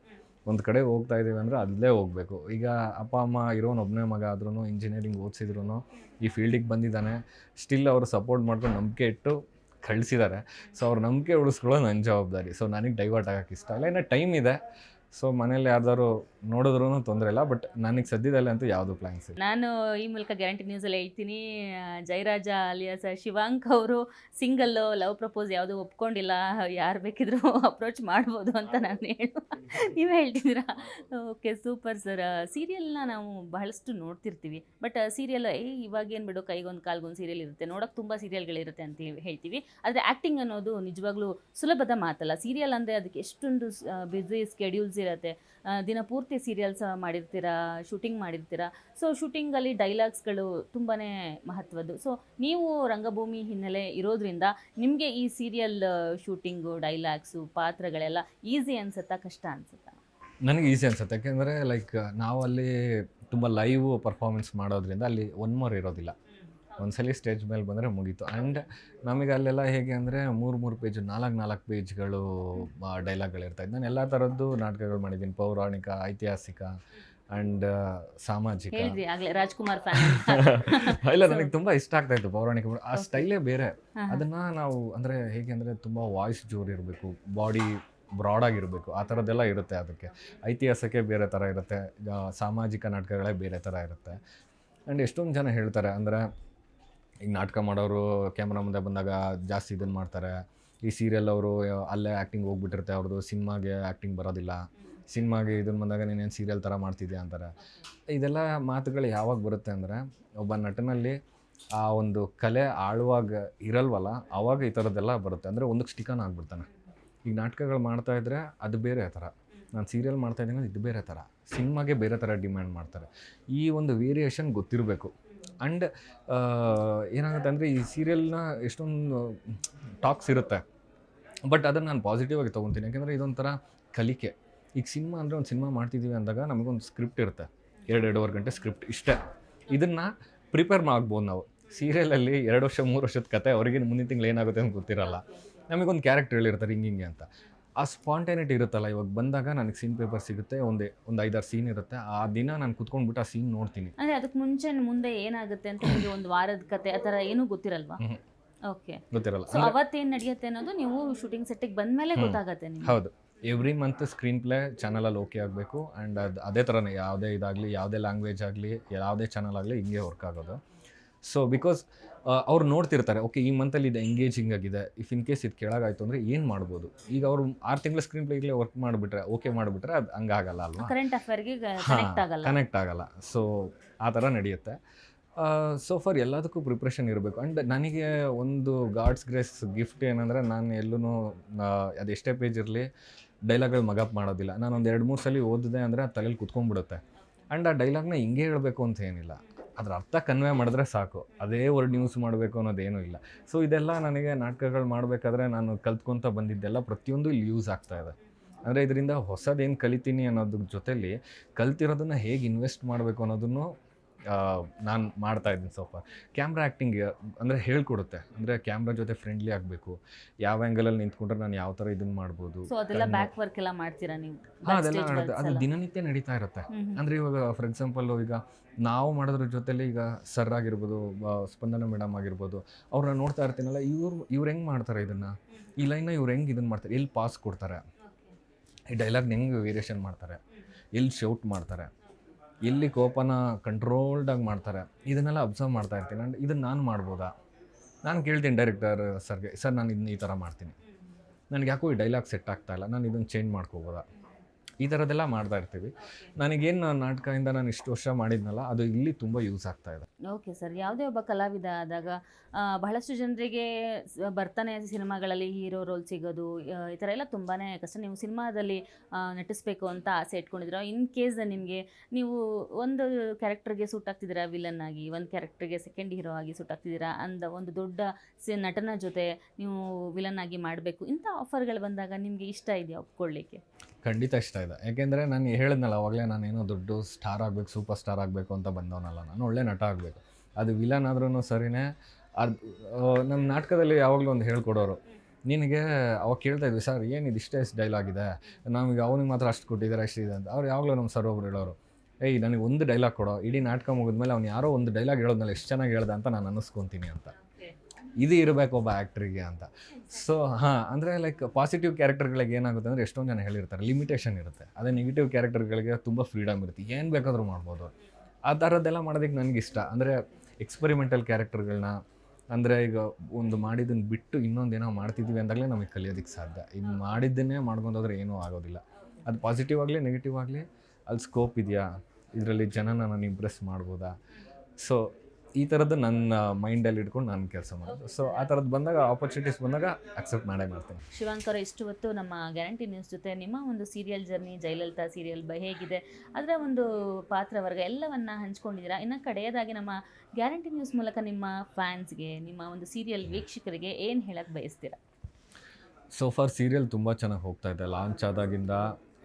ಒಂದು ಕಡೆ ಹೋಗ್ತಾ ಇದ್ದೀವಿ ಅಂದರೆ ಅಲ್ಲೇ ಹೋಗಬೇಕು. ಈಗ ಅಪ್ಪ ಅಮ್ಮ ಇರೋನೊಬ್ಬನೇ ಮಗ ಆದ್ರೂ, ಇಂಜಿನಿಯರಿಂಗ್ ಓದಿಸಿದ್ರು, ಈ ಫೀಲ್ಡಿಗೆ ಬಂದಿದ್ದಾನೆ, ಸ್ಟಿಲ್ ಅವರು ಸಪೋರ್ಟ್ ಮಾಡ್ಕೊಂಡು ನಂಬಿಕೆ ಇಟ್ಟು ಕಳಿಸಿದ್ದಾರೆ. ಸೊ ಅವ್ರ ನಂಬಿಕೆ ಉಳಿಸ್ಕೊಳ್ಳೋ ನನ್ನ ಜವಾಬ್ದಾರಿ. ಸೊ ನನಗೆ ಡೈವರ್ಟ್ ಆಗೋಕ್ಕೆ ಇಷ್ಟ ಇಲ್ಲ. ಇನ್ನೂ ಟೈಮ್ ಇದೆ. ಸೊ ಮನೇಲಿ ಯಾರ್ದಾರು ನೋಡಿದ್ರೂ ತೊಂದರೆ ಇಲ್ಲ. ಬಟ್ ನನಗೆ ಸದ್ಯದಲ್ಲೇ ಅಂತೂ ಯಾವುದೂ ಪ್ಲ್ಯಾನ್ಸ್ ಇಲ್ಲ. ನಾನು ಈ ಮೂಲಕ ಗ್ಯಾರಂಟಿ ನ್ಯೂಸಲ್ಲಿ ಹೇಳ್ತೀನಿ, ಜಯರಾಜ ಅಲಿಯಾಸ್ ಶಿವಾಂಕ್ ಅವರು ಸಿಂಗಲ್ಲು, ಲವ್ ಪ್ರಪೋಸ್ ಯಾವುದೂ ಒಪ್ಕೊಂಡಿಲ್ಲ, ಯಾರು ಬೇಕಿದ್ರೂ ಅಪ್ರೋಚ್ ಮಾಡ್ಬೋದು ಅಂತ ನಾನು ನೀವೇ ಹೇಳ್ತಿದ್ದೀರಾ. Okay, super sir. ಸೀರಿಯಲ್ನ ನಾವು ಬಹಳಷ್ಟು ನೋಡ್ತಿರ್ತೀವಿ. ಬಟ್ ಸೀರಿಯಲ್ ಇವಾಗೇನು ಬಿಡು, ಕೈಗೊಂದು ಕಾಲ್ಗೊಂದು ಸೀರಿಯಲ್ ಇರುತ್ತೆ, ನೋಡೋಕೆ ತುಂಬ ಸೀರಿಯಲ್ಗಳಿರುತ್ತೆ ಅಂತ ಹೇಳ್ತೀವಿ. ಆದರೆ ಆ್ಯಕ್ಟಿಂಗ್ ಅನ್ನೋದು ನಿಜವಾಗ್ಲೂ ಸುಲಭದ ಮಾತಲ್ಲ. ಸೀರಿಯಲ್ ಅಂದರೆ ಅದಕ್ಕೆ ಎಷ್ಟೊಂದು ಬ್ಯುಸಿ ಸ್ಕೆಡ್ಯೂಲ್ಸ್ ಇರುತ್ತೆ. ದಿನ ಪೂರ್ತಿ ಸೀರಿಯಲ್ಸ್ ಮಾಡಿರ್ತೀರಾ, ಶೂಟಿಂಗ್ ಮಾಡಿರ್ತೀರಾ. ಸೊ ಶೂಟಿಂಗಲ್ಲಿ ಡೈಲಾಗ್ಸ್ಗಳು ತುಂಬಾ ಮಹತ್ವದ್ದು. ಸೊ ನೀವು ರಂಗಭೂಮಿ ಹಿನ್ನೆಲೆ ಇರೋದ್ರಿಂದ ನಿಮಗೆ ಈ ಸೀರಿಯಲ್ ಶೂಟಿಂಗು, ಡೈಲಾಗ್ಸು, ಪಾತ್ರಗಳೆಲ್ಲ ಈಸಿ ಅನ್ಸುತ್ತಾ, ಕಷ್ಟ ಅನ್ಸುತ್ತಾ? ನನಗೆ ಈಸಿ ಅನ್ಸುತ್ತೆ. ಯಾಕೆಂದರೆ ಲೈಕ್ ನಾವು ಅಲ್ಲಿ ತುಂಬ ಲೈವ್ ಪರ್ಫಾರ್ಮೆನ್ಸ್ ಮಾಡೋದ್ರಿಂದ ಅಲ್ಲಿ ಒನ್ ಮೋರ್ ಇರೋದಿಲ್ಲ. ಒಂದ್ಸಲಿ ಸ್ಟೇಜ್ ಮೇಲೆ ಬಂದರೆ ಮುಗೀತು. ಆ್ಯಂಡ್ ನಮಗೆ ಅಲ್ಲೆಲ್ಲ ಹೇಗೆ ಅಂದರೆ 3 ಪೇಜು, 4 ಪೇಜ್ಗಳು ಡೈಲಾಗ್ಗಳಿರ್ತಾಯಿದ್ದು. ನಾನು ಎಲ್ಲ ಥರದ್ದು ನಾಟಕಗಳು ಮಾಡಿದ್ದೀನಿ. ಪೌರಾಣಿಕ, ಐತಿಹಾಸಿಕ ಆ್ಯಂಡ್ ಸಾಮಾಜಿಕ. ಹೇಳಿದ್ರಿ ಆಗಲೇ ರಾಜ್ಕುಮಾರ್ ಫ್ಯಾನ್. ಇಲ್ಲ, ನನಗೆ ತುಂಬ ಇಷ್ಟ ಆಗ್ತಾಯಿತ್ತು ಪೌರಾಣಿಕ. ಆ ಸ್ಟೈಲೇ ಬೇರೆ. ಅದನ್ನು ನಾವು ಅಂದರೆ ಹೇಗೆ ಅಂದರೆ ತುಂಬ ವಾಯ್ಸ್ ಜೋರು ಇರಬೇಕು, ಬಾಡಿ ಬ್ರಾಡ್ ಆಗಿರಬೇಕು, ಆ ಥರದ್ದೆಲ್ಲ ಇರುತ್ತೆ. ಅದಕ್ಕೆ ಐತಿಹಾಸಕ್ಕೆ ಬೇರೆ ಥರ ಇರುತ್ತೆ, ಸಾಮಾಜಿಕ ನಾಟಕಗಳೇ ಬೇರೆ ಥರ ಇರುತ್ತೆ. ಆ್ಯಂಡ್ ಎಷ್ಟೊಂದು ಜನ ಹೇಳ್ತಾರೆ ಅಂದರೆ, ಈಗ ನಾಟಕ ಮಾಡೋರು ಕ್ಯಾಮ್ರಾ ಮುಂದೆ ಬಂದಾಗ ಜಾಸ್ತಿ ಇದನ್ನು ಮಾಡ್ತಾರೆ. ಈ ಸೀರಿಯಲ್ ಅವರು ಅಲ್ಲೇ ಆ್ಯಕ್ಟಿಂಗ್ ಹೋಗ್ಬಿಟ್ಟಿರುತ್ತೆ ಅವ್ರದ್ದು, ಸಿನಿಮಾಗೆ ಆ್ಯಕ್ಟಿಂಗ್ ಬರೋದಿಲ್ಲ. ಸಿನಿಮಾಗೆ ಇದನ್ನು ಬಂದಾಗ ನೀನೇನು ಸೀರಿಯಲ್ ಥರ ಮಾಡ್ತಿದ್ಯಾ ಅಂತಾರೆ. ಇದೆಲ್ಲ ಮಾತುಗಳು ಯಾವಾಗ ಬರುತ್ತೆ ಅಂದರೆ, ಒಬ್ಬ ನಟನಲ್ಲಿ ಆ ಒಂದು ಕಲೆ ಆಳುವಾಗ ಇರಲ್ವಲ್ಲ, ಆವಾಗ ಈ ಥರದ್ದೆಲ್ಲ ಬರುತ್ತೆ. ಅಂದರೆ ಒಂದಕ್ಕೆ ಸ್ಟಿಕನ್ ಆಗಿಬಿಡ್ತಾನೆ. ಈಗ ನಾಟಕಗಳು ಮಾಡ್ತಾಯಿದ್ರೆ ಅದು ಬೇರೆ ಥರ, ನಾನು ಸೀರಿಯಲ್ ಮಾಡ್ತಾಯಿದ್ದೀನಿ ಇದು ಬೇರೆ ಥರ, ಸಿನಿಮಾಗೆ ಬೇರೆ ಥರ ಡಿಮ್ಯಾಂಡ್ ಮಾಡ್ತಾರೆ. ಈ ಒಂದು ವೇರಿಯೇಷನ್ ಗೊತ್ತಿರಬೇಕು. ಆ್ಯಂಡ್ ಏನಾಗುತ್ತೆ ಅಂದರೆ, ಈ ಸೀರಿಯಲ್ನ ಎಷ್ಟೊಂದು ಟಾಕ್ಸ್ ಇರುತ್ತೆ, ಬಟ್ ಅದನ್ನು ನಾನು ಪಾಸಿಟಿವ್ ಆಗಿ ತೊಗೊತೀನಿ. ಯಾಕೆಂದರೆ ಇದೊಂಥರ ಕಲಿಕೆ. ಈಗ ಸಿನಿಮಾ ಅಂದರೆ ಒಂದು ಸಿನಿಮಾ ಮಾಡ್ತಿದ್ದೀವಿ ಅಂದಾಗ ನಮಗೊಂದು ಸ್ಕ್ರಿಪ್ಟ್ ಇರುತ್ತೆ, 2.5 ಗಂಟೆ ಸ್ಕ್ರಿಪ್ಟ್ ಇಷ್ಟೇ. ಇದನ್ನು ಪ್ರಿಪೇರ್ ಮಾಡ್ಬೋದು ನಾವು. ಸೀರಿಯಲಲ್ಲಿ 2 ವರ್ಷ 3 ವರ್ಷದ ಕತೆ, ಅವ್ರಿಗೆ ಮುಂದಿನ ತಿಂಗಳು ಏನಾಗುತ್ತೆ ಅಂತ ಗೊತ್ತಿರಲ್ಲ. ನಮಗೊಂದು ಕ್ಯಾರೆಕ್ಟರ್ ಹೇಳಿರ್ತಾರೆ ಹಿಂಗೆ ಅಂತ. ಆ ಸ್ಪಾಂಟೇನಿಟಿ ಇರುತ್ತಲ್ಲ, ಇವಾಗ ಬಂದಾಗ ನನಗೆ ಸೀನ್ ಪೇಪರ್ ಸಿಗುತ್ತೆ, ಒಂದು 5-6 ಸೀನ್ ಇರುತ್ತೆ. ಆ ದಿನ ನಾನು ಕುತ್ಕೊಂಡ್ಬಿಟ್ಟು ಆ ಸೀನ್ ನೋಡ್ತೀನಿ. ಅಂದರೆ ಅದಕ್ಕೆ ಮುಂದೆ ಏನಾಗುತ್ತೆ ಅಂತ ನಿಮಗೆ ಒಂದು ವಾರದ ಕತೆ ಆ ಥರ ಏನೂ ಗೊತ್ತಿರಲ್ವಾ? ಓಕೆ, ಗೊತ್ತಿರಲ್ಲ. ಸೊ ಅವತ್ತೇನು ನಡೆಯುತ್ತೆ ಅನ್ನೋದು ನೀವು ಶೂಟಿಂಗ್ ಸೆಟ್ಟಿಗೆ ಬಂದಮೇಲೆ ಗೊತ್ತಾಗುತ್ತೆ ನಿಮಗೆ? ಹೌದು. ಎವ್ರಿ ಮಂತ್ ಸ್ಕ್ರೀನ್ ಪ್ಲೇ ಚಾನಲಲ್ಲಿ ಓಕೆ ಆಗಬೇಕು. ಆ್ಯಂಡ್ ಅದೇ ಥರನೇ ಯಾವುದೇ ಇದಾಗಲಿ, ಯಾವುದೇ ಲ್ಯಾಂಗ್ವೇಜ್ ಆಗಲಿ, ಯಾವುದೇ ಚಾನಲ್ ಆಗಲಿ ಹಿಂಗೆ ವರ್ಕ್ ಆಗೋದು. ಸೊ ಬಿಕಾಸ್ ಅವ್ರು ನೋಡ್ತಿರ್ತಾರೆ, ಓಕೆ ಈ ಮಂತಲ್ಲಿ ಇದು ಎಂಗೇಜಿಂಗ್ ಆಗಿದೆ, ಇಫ್ ಇನ್ ಕೇಸ್ ಇದು ಕೆಳಗಾಯಿತು ಅಂದರೆ ಏನು ಮಾಡ್ಬೋದು. ಈಗ ಅವರು 6 ತಿಂಗಳ ಸ್ಕ್ರೀನ್ ಪ್ಲೇಗೆ ವರ್ಕ್ ಮಾಡಿಬಿಟ್ರೆ, ಓಕೆ ಮಾಡಿಬಿಟ್ರೆ ಅದು ಹಂಗಾಗಲ್ಲ ಅಲ್ವಾ, ಕರೆಂಟ್ ಅಫೇರ್ಗೆ ಕನೆಕ್ಟ್ ಆಗಲ್ಲ. ಸೊ ಆ ಥರ ನಡೆಯುತ್ತೆ. ಸೊ ಫಾರ್ ಎಲ್ಲದಕ್ಕೂ ಪ್ರಿಪ್ರೇಷನ್ ಇರಬೇಕು. ಆ್ಯಂಡ್ ನನಗೆ ಒಂದು ಗಾಡ್ಸ್ ಗ್ರೇಸ್ ಗಿಫ್ಟ್ ಏನಂದರೆ, ನಾನು ಎಲ್ಲೂ ಅದೆಷ್ಟೇ ಪೇಜ್ ಇರಲಿ ಡೈಲಾಗ್ಗಳು ಮಗಪ್ ಮಾಡೋದಿಲ್ಲ. ನಾನು ಒಂದು 2-3 ಸಲ ಓದಿದೆ ಅಂದರೆ ಅದು ತಲೆಯಲ್ಲಿ ಕುತ್ಕೊಂಡ್ಬಿಡುತ್ತೆ. ಆ್ಯಂಡ್ ಆ ಡೈಲಾಗ್ನ ಹಿಂಗೆ ಹೇಳಬೇಕು ಅಂತ ಏನಿಲ್ಲ, ಅದರ ಅರ್ಥ ಕನ್ವೆ ಮಾಡಿದ್ರೆ ಸಾಕು, ಅದೇ ವರ್ಡ್ ಯೂಸ್ ಮಾಡಬೇಕು ಅನ್ನೋದೇನೂ ಇಲ್ಲ. ಸೊ ಇದೆಲ್ಲ ನನಗೆ ನಾಟಕಗಳು ಮಾಡಬೇಕಾದ್ರೆ ನಾನು ಕಲ್ತ್ಕೊತ ಬಂದಿದ್ದೆಲ್ಲ ಪ್ರತಿಯೊಂದು ಇಲ್ಲಿ ಯೂಸ್ ಆಗ್ತಾಯಿದೆ. ಅಂದರೆ ಇದರಿಂದ ಹೊಸದೇನು ಕಲಿತೀನಿ ಅನ್ನೋದ್ರ ಜೊತೆಲಿ ಕಲ್ತಿರೋದನ್ನು ಹೇಗೆ ಇನ್ವೆಸ್ಟ್ ಮಾಡಬೇಕು ಅನ್ನೋದನ್ನು ನಾನು ಮಾಡ್ತಾಯಿದ್ದೀನಿ. ಸ್ವಲ್ಪ ಕ್ಯಾಮ್ರಾ ಆ್ಯಕ್ಟಿಂಗ್ ಅಂದರೆ ಹೇಳ್ಕೊಡುತ್ತೆ. ಅಂದರೆ ಕ್ಯಾಮ್ರಾ ಜೊತೆ ಫ್ರೆಂಡ್ಲಿ ಆಗಬೇಕು, ಯಾವ ಆ್ಯಂಗಲಲ್ಲಿ ನಿಂತ್ಕೊಂಡ್ರೆ ನಾನು ಯಾವ ಥರ ಇದನ್ನು ಮಾಡ್ಬೋದು. ಸೊ ಅದೆಲ್ಲ ಬ್ಯಾಕ್ ವರ್ಕ್ ಎಲ್ಲ ಮಾಡ್ತೀರಾ ನೀವು? ಅದೆಲ್ಲ ಮಾಡುತ್ತೆ, ಅದು ದಿನನಿತ್ಯ ನಡೀತಾ ಇರುತ್ತೆ. ಅಂದರೆ ಇವಾಗ ಫಾರ್ ಎಕ್ಸಾಂಪಲ್ಲು, ಈಗ ನಾವು ಮಾಡೋದ್ರ ಜೊತೆಲಿ ಈಗ ಸರ್ ಆಗಿರ್ಬೋದು, ಸ್ಪಂದನ ಮೇಡಮ್ ಆಗಿರ್ಬೋದು, ಅವ್ರನ್ನ ನೋಡ್ತಾ ಇರ್ತೀನಲ್ಲ, ಇವ್ರು ಹೆಂಗೆ ಮಾಡ್ತಾರೆ ಇದನ್ನು, ಈ ಲೈನ್ನ ಇವ್ರು ಹೆಂಗೆ ಇದನ್ನು ಮಾಡ್ತಾರೆ, ಎಲ್ಲಿ ಪಾಸ್ ಕೊಡ್ತಾರೆ, ಈ ಡೈಲಾಗ್ನ ಹೆಂಗೆ ವೇರಿಯೇಷನ್ ಮಾಡ್ತಾರೆ, ಎಲ್ಲಿ ಶೌಟ್ ಮಾಡ್ತಾರೆ, ಎಲ್ಲಿ ಕೋಪನ ಕಂಟ್ರೋಲ್ಡಾಗಿ ಮಾಡ್ತಾರೆ ಇದನ್ನೆಲ್ಲ ಅಬ್ಸರ್ವ್ ಮಾಡ್ತಾ ಇರ್ತೀನಿ. ಆ್ಯಂಡ್ ಇದನ್ನು ನಾನು ಮಾಡ್ಬೋದಾ, ನಾನು ಕೇಳ್ತೀನಿ ಡೈರೆಕ್ಟರ್ ಸರ್ಗೆ, ಸರ್ ನಾನು ಇದನ್ನ ಈ ಥರ ಮಾಡ್ತೀನಿ, ನನಗೆ ಯಾಕೋ ಈ ಡೈಲಾಗ್ ಸೆಟ್ ಆಗ್ತಾಯಿಲ್ಲ, ನಾನು ಇದನ್ನು ಚೇಂಜ್ ಮಾಡ್ಕೋಬೋದಾ, ಈ ಥರದ್ದೆಲ್ಲ ಮಾಡ್ತಾ ಇರ್ತೀವಿ. ನನಗೇನು ನಾಟಕದಿಂದ ನಾನು ಇಷ್ಟು ವರ್ಷ ಮಾಡಿದ್ನಲ್ಲ ಅದು ಇಲ್ಲಿ ತುಂಬ ಯೂಸ್ ಆಗ್ತಾ ಇದೆ. ಓಕೆ ಸರ್, ಯಾವುದೇ ಒಬ್ಬ ಕಲಾವಿದ ಆದಾಗ ಬಹಳಷ್ಟು ಜನರಿಗೆ ಬರ್ತಾನೆ ಸಿನಿಮಾಗಳಲ್ಲಿ ಹೀರೋ ರೋಲ್ ಸಿಗೋದು ಈ ಥರ ಎಲ್ಲ ತುಂಬಾ ಕಷ್ಟ. ನೀವು ಸಿನಿಮಾದಲ್ಲಿ ನಟಿಸ್ಬೇಕು ಅಂತ ಆಸೆ ಇಟ್ಕೊಂಡಿದ್ದೀರಾ. ಇನ್ ಕೇಸ್ ನಿಮಗೆ ನೀವು ಒಂದು ಕ್ಯಾರೆಕ್ಟರ್ಗೆ ಸೂಟ್ ಆಗ್ತಿದ್ದೀರಾ ವಿಲನ್ ಆಗಿ, ಒಂದು ಕ್ಯಾರೆಕ್ಟರ್ಗೆ ಸೆಕೆಂಡ್ ಹೀರೋ ಆಗಿ ಸೂಟ್ ಆಗ್ತಿದ್ದೀರಾ ಅಂದ ಒಂದು ದೊಡ್ಡ ನಟನ ಜೊತೆ ನೀವು ವಿಲನ್ ಆಗಿ ಮಾಡಬೇಕು, ಇಂಥ ಆಫರ್ಗಳು ಬಂದಾಗ ನಿಮಗೆ ಇಷ್ಟ ಇದೆಯಾ ಒಪ್ಕೊಳ್ಳಿಕ್ಕೆ? ಖಂಡಿತ ಇಷ್ಟ ಇದೆ. ಯಾಕೆಂದರೆ ನಾನು ಹೇಳಿದ್ನಲ್ಲ ಅವಾಗಲೇ, ನಾನೇನೋ ದೊಡ್ಡ ಸ್ಟಾರ್ ಆಗಬೇಕು, ಸೂಪರ್ ಸ್ಟಾರ್ ಆಗಬೇಕು ಅಂತ ಬಂದವನಲ್ಲ, ನಾನು ಒಳ್ಳೆ ನಟ ಆಗಬೇಕು. ಅದು ವಿಲನ್ ಆದ್ರೂ ಸರಿನೇ. ಅದು ನಮ್ಮ ನಾಟಕದಲ್ಲಿ ಯಾವಾಗಲೂ ಒಂದು ಹೇಳ್ಕೊಡೋರು, ನಿನಗೆ ಅವಾಗ ಕೇಳ್ತಾ ಇದ್ವಿ, ಸರ್ ಏನಿದು ಇಷ್ಟೇ ಡೈಲಾಗ್ ಇದೆ, ನಮಗೆ ಅವನಿಗೆ ಮಾತ್ರ ಅಷ್ಟು ಕೊಟ್ಟಿದ್ದಾರೆ ಅಷ್ಟಿದೆ ಅಂತ. ಅವ್ರು ಯಾವಾಗಲೂ ನಮ್ಮ ಸರ್ ಒಬ್ರು ಹೇಳೋರು, ಏಯ್ ನನಗೆ ಒಂದು ಡೈಲಾಗ್ ಕೊಡೋ, ಇಡೀ ನಾಟಕ ಮುಗಿದ್ಮೇಲೆ ಅವ್ನು ಯಾರೋ ಒಂದು ಡೈಲಾಗ್ ಹೇಳೋದ್ಮೇಲೆ ಎಷ್ಟು ಚೆನ್ನಾಗಿ ಹೇಳ್ದೆ ಅಂತ ನಾನು ಅನ್ನಿಸ್ಕೊತೀನಿ ಅಂತ. ಇದು ಇರಬೇಕು ಒಬ್ಬ ಆ್ಯಕ್ಟ್ರಿಗೆ ಅಂತ. ಸೊ ಅಂದರೆ ಲೈಕ್ ಪಾಸಿಟಿವ್ ಕ್ಯಾರೆಕ್ಟರ್ಗಳಿಗೆ ಏನಾಗುತ್ತೆ ಅಂದರೆ ಎಷ್ಟೊಂದು ಜನ ಹೇಳಿರ್ತಾರೆ ಲಿಮಿಟೇಷನ್ ಇರುತ್ತೆ. ಅದೇ ನೆಗೆಟಿವ್ ಕ್ಯಾರೆಕ್ಟರ್ಗಳಿಗೆ ತುಂಬ ಫ್ರೀಡಮ್ ಇರುತ್ತೆ, ಏನು ಬೇಕಾದರೂ ಮಾಡ್ಬೋದು. ಆ ಥರದ್ದೆಲ್ಲ ಮಾಡೋದಕ್ಕೆ ನನಗಿಷ್ಟ. ಅಂದರೆ ಎಕ್ಸ್ಪರಿಮೆಂಟಲ್ ಕ್ಯಾರೆಕ್ಟರ್ಗಳನ್ನ, ಅಂದರೆ ಈಗ ಒಂದು ಮಾಡಿದ್ದನ್ನು ಬಿಟ್ಟು ಇನ್ನೊಂದೇನೋ ಮಾಡ್ತಿದ್ದೀವಿ ಅಂದಾಗಲೇ ನಮಗೆ ಕಲಿಯೋದಕ್ಕೆ ಸಾಧ್ಯ. ಇನ್ನು ಮಾಡಿದ್ದನ್ನೇ ಮಾಡ್ಕೊಂಡೋದ್ರೆ ಏನೂ ಆಗೋದಿಲ್ಲ. ಅದು ಪಾಸಿಟಿವ್ ಆಗಲಿ ನೆಗೆಟಿವ್ ಆಗಲಿ ಅಲ್ಲಿ ಸ್ಕೋಪ್ ಇದೆಯಾ, ಇದರಲ್ಲಿ ಜನನ ನಾನು ಇಂಪ್ರೆಸ್ ಮಾಡ್ಬೋದಾ. ಸೊ ಈ ಥರದ್ದು ನನ್ನ ಮೈಂಡಲ್ಲಿ ಇಟ್ಕೊಂಡು ನಾನು ಕೆಲಸ ಮಾಡೋದು. ಸೊ ಆ ಥರದ್ದು ಬಂದಾಗ, ಆಪರ್ಚುನಿಟೀಸ್ ಬಂದಾಗ ಅಕ್ಸೆಪ್ಟ್ ಮಾಡೇ ಮಾಡ್ತೀನಿ. ಶಿವಾಂಕ್ ಅವರ ಇಷ್ಟು ಹೊತ್ತು ನಮ್ಮ ಗ್ಯಾರಂಟಿ ನ್ಯೂಸ್ ಜೊತೆ ನಿಮ್ಮ ಒಂದು ಸೀರಿಯಲ್ ಜರ್ನಿ, ಜಯಲಲಿತಾ ಸೀರಿಯಲ್ ಹೇಗಿದೆ, ಅದರ ಒಂದು ಪಾತ್ರವರ್ಗ ಎಲ್ಲವನ್ನು ಹಂಚ್ಕೊಂಡಿದ್ದೀರಾ. ಇನ್ನು ಕಡೆಯದಾಗಿ ನಮ್ಮ ಗ್ಯಾರಂಟಿ ನ್ಯೂಸ್ ಮೂಲಕ ನಿಮ್ಮ ಫ್ಯಾನ್ಸ್ಗೆ, ನಿಮ್ಮ ಒಂದು ಸೀರಿಯಲ್ ವೀಕ್ಷಕರಿಗೆ ಏನು ಹೇಳಕ್ಕೆ ಬಯಸ್ತೀರಾ? ಸೊ ಫಾರ್ ಸೀರಿಯಲ್ ತುಂಬ ಚೆನ್ನಾಗಿ ಹೋಗ್ತಾ ಇದೆ. ಲಾಂಚ್ ಆದಾಗಿಂದ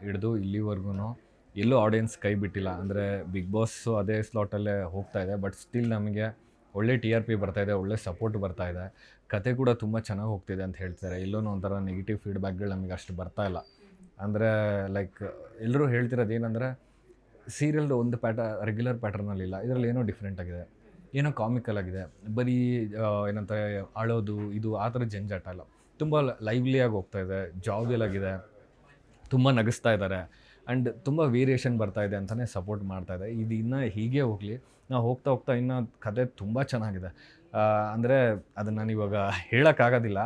ಹಿಡಿದು ಇಲ್ಲಿವರೆಗೂ ಎಲ್ಲೂ ಆಡಿಯನ್ಸ್ ಕೈ ಬಿಟ್ಟಿಲ್ಲ. ಅಂದರೆ ಬಿಗ್ ಬಾಸು ಅದೇ ಸ್ಲಾಟಲ್ಲೇ ಹೋಗ್ತಾ ಇದೆ, ಬಟ್ ಸ್ಟಿಲ್ ನಮಗೆ ಒಳ್ಳೆ TRP ಬರ್ತಾಯಿದೆ, ಒಳ್ಳೆ ಸಪೋರ್ಟ್ ಬರ್ತಾಯಿದೆ. ಕತೆ ಕೂಡ ತುಂಬ ಚೆನ್ನಾಗಿ ಹೋಗ್ತಿದೆ ಅಂತ ಹೇಳ್ತಾರೆ. ಎಲ್ಲೂ ಒಂಥರ ನೆಗೆಟಿವ್ ಫೀಡ್ಬ್ಯಾಕ್ಗಳು ನಮಗೆ ಅಷ್ಟು ಬರ್ತಾಯಿಲ್ಲ. ಅಂದರೆ ಲೈಕ್ ಎಲ್ಲರೂ ಹೇಳ್ತಿರೋದು ಏನಂದರೆ, ಸೀರಿಯಲ್ದು ಒಂದು ರೆಗ್ಯುಲರ್ ಪ್ಯಾಟರ್ನಲ್ಲಿಲ್ಲ, ಇದರಲ್ಲಿ ಏನೋ ಡಿಫ್ರೆಂಟ್ ಆಗಿದೆ, ಏನೋ ಕಾಮಿಕಲ್ ಆಗಿದೆ, ಬರೀ ಏನಂತಾರೆ ಅಳೋದು ಇದು ಆ ಥರ ಜಂಜಾಟ ಇಲ್ಲ, ತುಂಬ ಲೈವ್ಲಿಯಾಗಿ ಹೋಗ್ತಾಯಿದೆ, ಜಾವಿಯಲ್ ಆಗಿದೆ, ತುಂಬ ನಗಿಸ್ತಾ ಇದ್ದಾರೆ. ಆ್ಯಂಡ್ ತುಂಬ ವೇರಿಯೇಷನ್ ಬರ್ತಾಯಿದೆ ಅಂತಲೇ ಸಪೋರ್ಟ್ ಮಾಡ್ತಾಯಿದೆ. ಇದು ಇನ್ನೂ ಹೀಗೆ ಹೋಗಲಿ. ನಾವು ಹೋಗ್ತಾ ಹೋಗ್ತಾ ಇನ್ನೂ ಕತೆ ತುಂಬ ಚೆನ್ನಾಗಿದೆ. ಅಂದರೆ ಅದನ್ನು ನಾನು ಇವಾಗ ಹೇಳೋಕ್ಕಾಗೋದಿಲ್ಲ.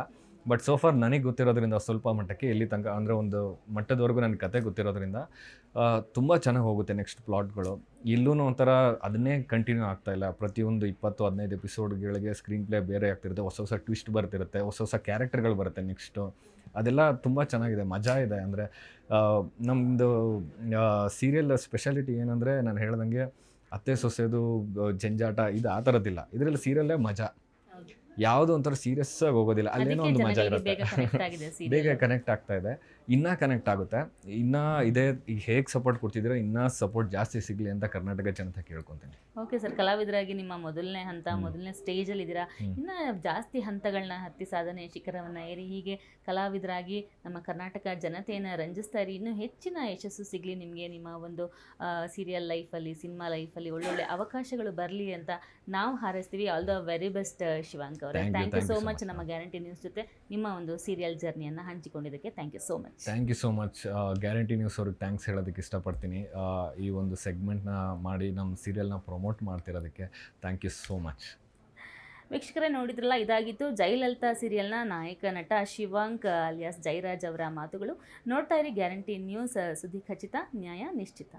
ಬಟ್ ಸೋಫಾರ್ ನನಗೆ ಗೊತ್ತಿರೋದ್ರಿಂದ ಸ್ವಲ್ಪ ಮಟ್ಟಕ್ಕೆ ಎಲ್ಲಿ ತನಕ ಅಂದರೆ ಒಂದು ಮಟ್ಟದವರೆಗೂ ನನಗೆ ಕತೆ ಗೊತ್ತಿರೋದ್ರಿಂದ ತುಂಬ ಚೆನ್ನಾಗಿ ಹೋಗುತ್ತೆ ನೆಕ್ಸ್ಟ್ ಪ್ಲಾಟ್ಗಳು. ಇಲ್ಲೂ ಒಂಥರ ಅದನ್ನೇ ಕಂಟಿನ್ಯೂ ಆಗ್ತಾಯಿಲ್ಲ. ಪ್ರತಿಯೊಂದು 20-15 ಎಪಿಸೋಡ್ಗಳಿಗೆ ಸ್ಕ್ರೀನ್ ಪ್ಲೇ ಬೇರೆ ಆಗ್ತಿರುತ್ತೆ, ಹೊಸ ಹೊಸ ಟ್ವಿಸ್ಟ್ ಬರ್ತಿರುತ್ತೆ, ಹೊಸ ಹೊಸ ಕ್ಯಾರೆಕ್ಟರ್ಗಳು ಬರುತ್ತೆ ನೆಕ್ಸ್ಟು. ಅದೆಲ್ಲ ತುಂಬ ಚೆನ್ನಾಗಿದೆ, ಮಜಾ ಇದೆ. ಅಂದರೆ ನಮ್ಮದು ಸೀರಿಯಲ್ ಸ್ಪೆಷಾಲಿಟಿ ಏನಂದರೆ, ನಾನು ಹೇಳ್ದಂಗೆ ಅತ್ತೆ ಸೊಸೆದು ಜಂಜಾಟ ಇದು ಆ ಥರದ್ದಿಲ್ಲ. ಇದರಲ್ಲಿ ಸೀರಿಯಲ್ಲೇ ಮಜಾ, ಯಾವುದೋ ಒಂಥರ ಸೀರಿಯಸ್ ಆಗಿ ಹೋಗೋದಿಲ್ಲ, ಅಲ್ಲೇನೋ ಒಂದು ಮಜಾ ಇರುತ್ತೆ. ಬೇಗ ಕನೆಕ್ಟ್ ಆಗ್ತಾ ಇದೆ, ಇನ್ನೂ ಕನೆಕ್ಟ್ ಆಗುತ್ತೆ. ಇನ್ನೂ ಇದೇ ಈಗ ಹೇಗೆ ಸಪೋರ್ಟ್ ಕೊಡ್ತಿದ್ದೀರೋ ಇನ್ನೂ ಸಪೋರ್ಟ್ ಜಾಸ್ತಿ ಸಿಗಲಿ ಅಂತ ಕರ್ನಾಟಕ ಜನತೆ ಕೇಳ್ಕೊತೀನಿ. ಓಕೆ ಸರ್, ಕಲಾವಿದರಾಗಿ ನಿಮ್ಮ ಮೊದಲನೇ ಹಂತ, ಮೊದಲನೇ ಸ್ಟೇಜಲ್ಲಿ ಇದ್ದೀರಾ. ಇನ್ನೂ ಜಾಸ್ತಿ ಹಂತಗಳನ್ನ ಹತ್ತಿ ಸಾಧನೆ ಶಿಖರವನ್ನು ಏರಿ ಹೀಗೆ ಕಲಾವಿದರಾಗಿ ನಮ್ಮ ಕರ್ನಾಟಕ ಜನತೆಯನ್ನು ರಂಜಿಸ್ತಾ ಇರಿ. ಇನ್ನೂ ಹೆಚ್ಚಿನ ಯಶಸ್ಸು ಸಿಗಲಿ ನಿಮಗೆ. ನಿಮ್ಮ ಒಂದು ಸೀರಿಯಲ್ ಲೈಫಲ್ಲಿ, ಸಿನಿಮಾ ಲೈಫಲ್ಲಿ ಒಳ್ಳೊಳ್ಳೆ ಅವಕಾಶಗಳು ಬರಲಿ ಅಂತ ನಾವು ಹಾರೈಸ್ತೀವಿ. All the very best Shivank ಅವರೇ. ಥ್ಯಾಂಕ್ ಯು ಸೋ ಮಚ್ ನಮ್ಮ ಗ್ಯಾರಂಟಿ ನ್ಯೂಸ್ ಜೊತೆ ನಿಮ್ಮ ಒಂದು ಸೀರಿಯಲ್ ಜರ್ನಿಯನ್ನು ಹಂಚಿಕೊಂಡಿದ್ದಕ್ಕೆ. Thank you so much. Thank you so much. Guarantee News ಅವ್ರಿಗೆ ಥ್ಯಾಂಕ್ಸ್ ಹೇಳೋದಕ್ಕೆ ಇಷ್ಟಪಡ್ತೀನಿ. ಈ ಒಂದು ಸೆಗ್ಮೆಂಟ್ನ ಮಾಡಿ ನಮ್ಮ ಸೀರಿಯಲ್ನ ಪ್ರಮೋಟ್ ಮಾಡ್ತಿರೋದಕ್ಕೆ ಥ್ಯಾಂಕ್ ಯು ಸೋ ಮಚ್. ವೀಕ್ಷಕರೇ, ನೋಡಿದ್ರಲ್ಲ, ಇದಾಗಿತ್ತು ಜಯಲಲಿತಾ ಸೀರಿಯಲ್ನ ನಾಯಕ ನಟ ಶಿವಾಂಕ್ ಅಲಿಯಾಸ್ ಜಯರಾಜ್ ಅವರ ಮಾತುಗಳು. ನೋಡ್ತಾ ಇರಿ ಗ್ಯಾರಂಟಿ ನ್ಯೂಸ್, ಸುದ್ದಿ ಖಚಿತ, ನ್ಯಾಯ ನಿಶ್ಚಿತ.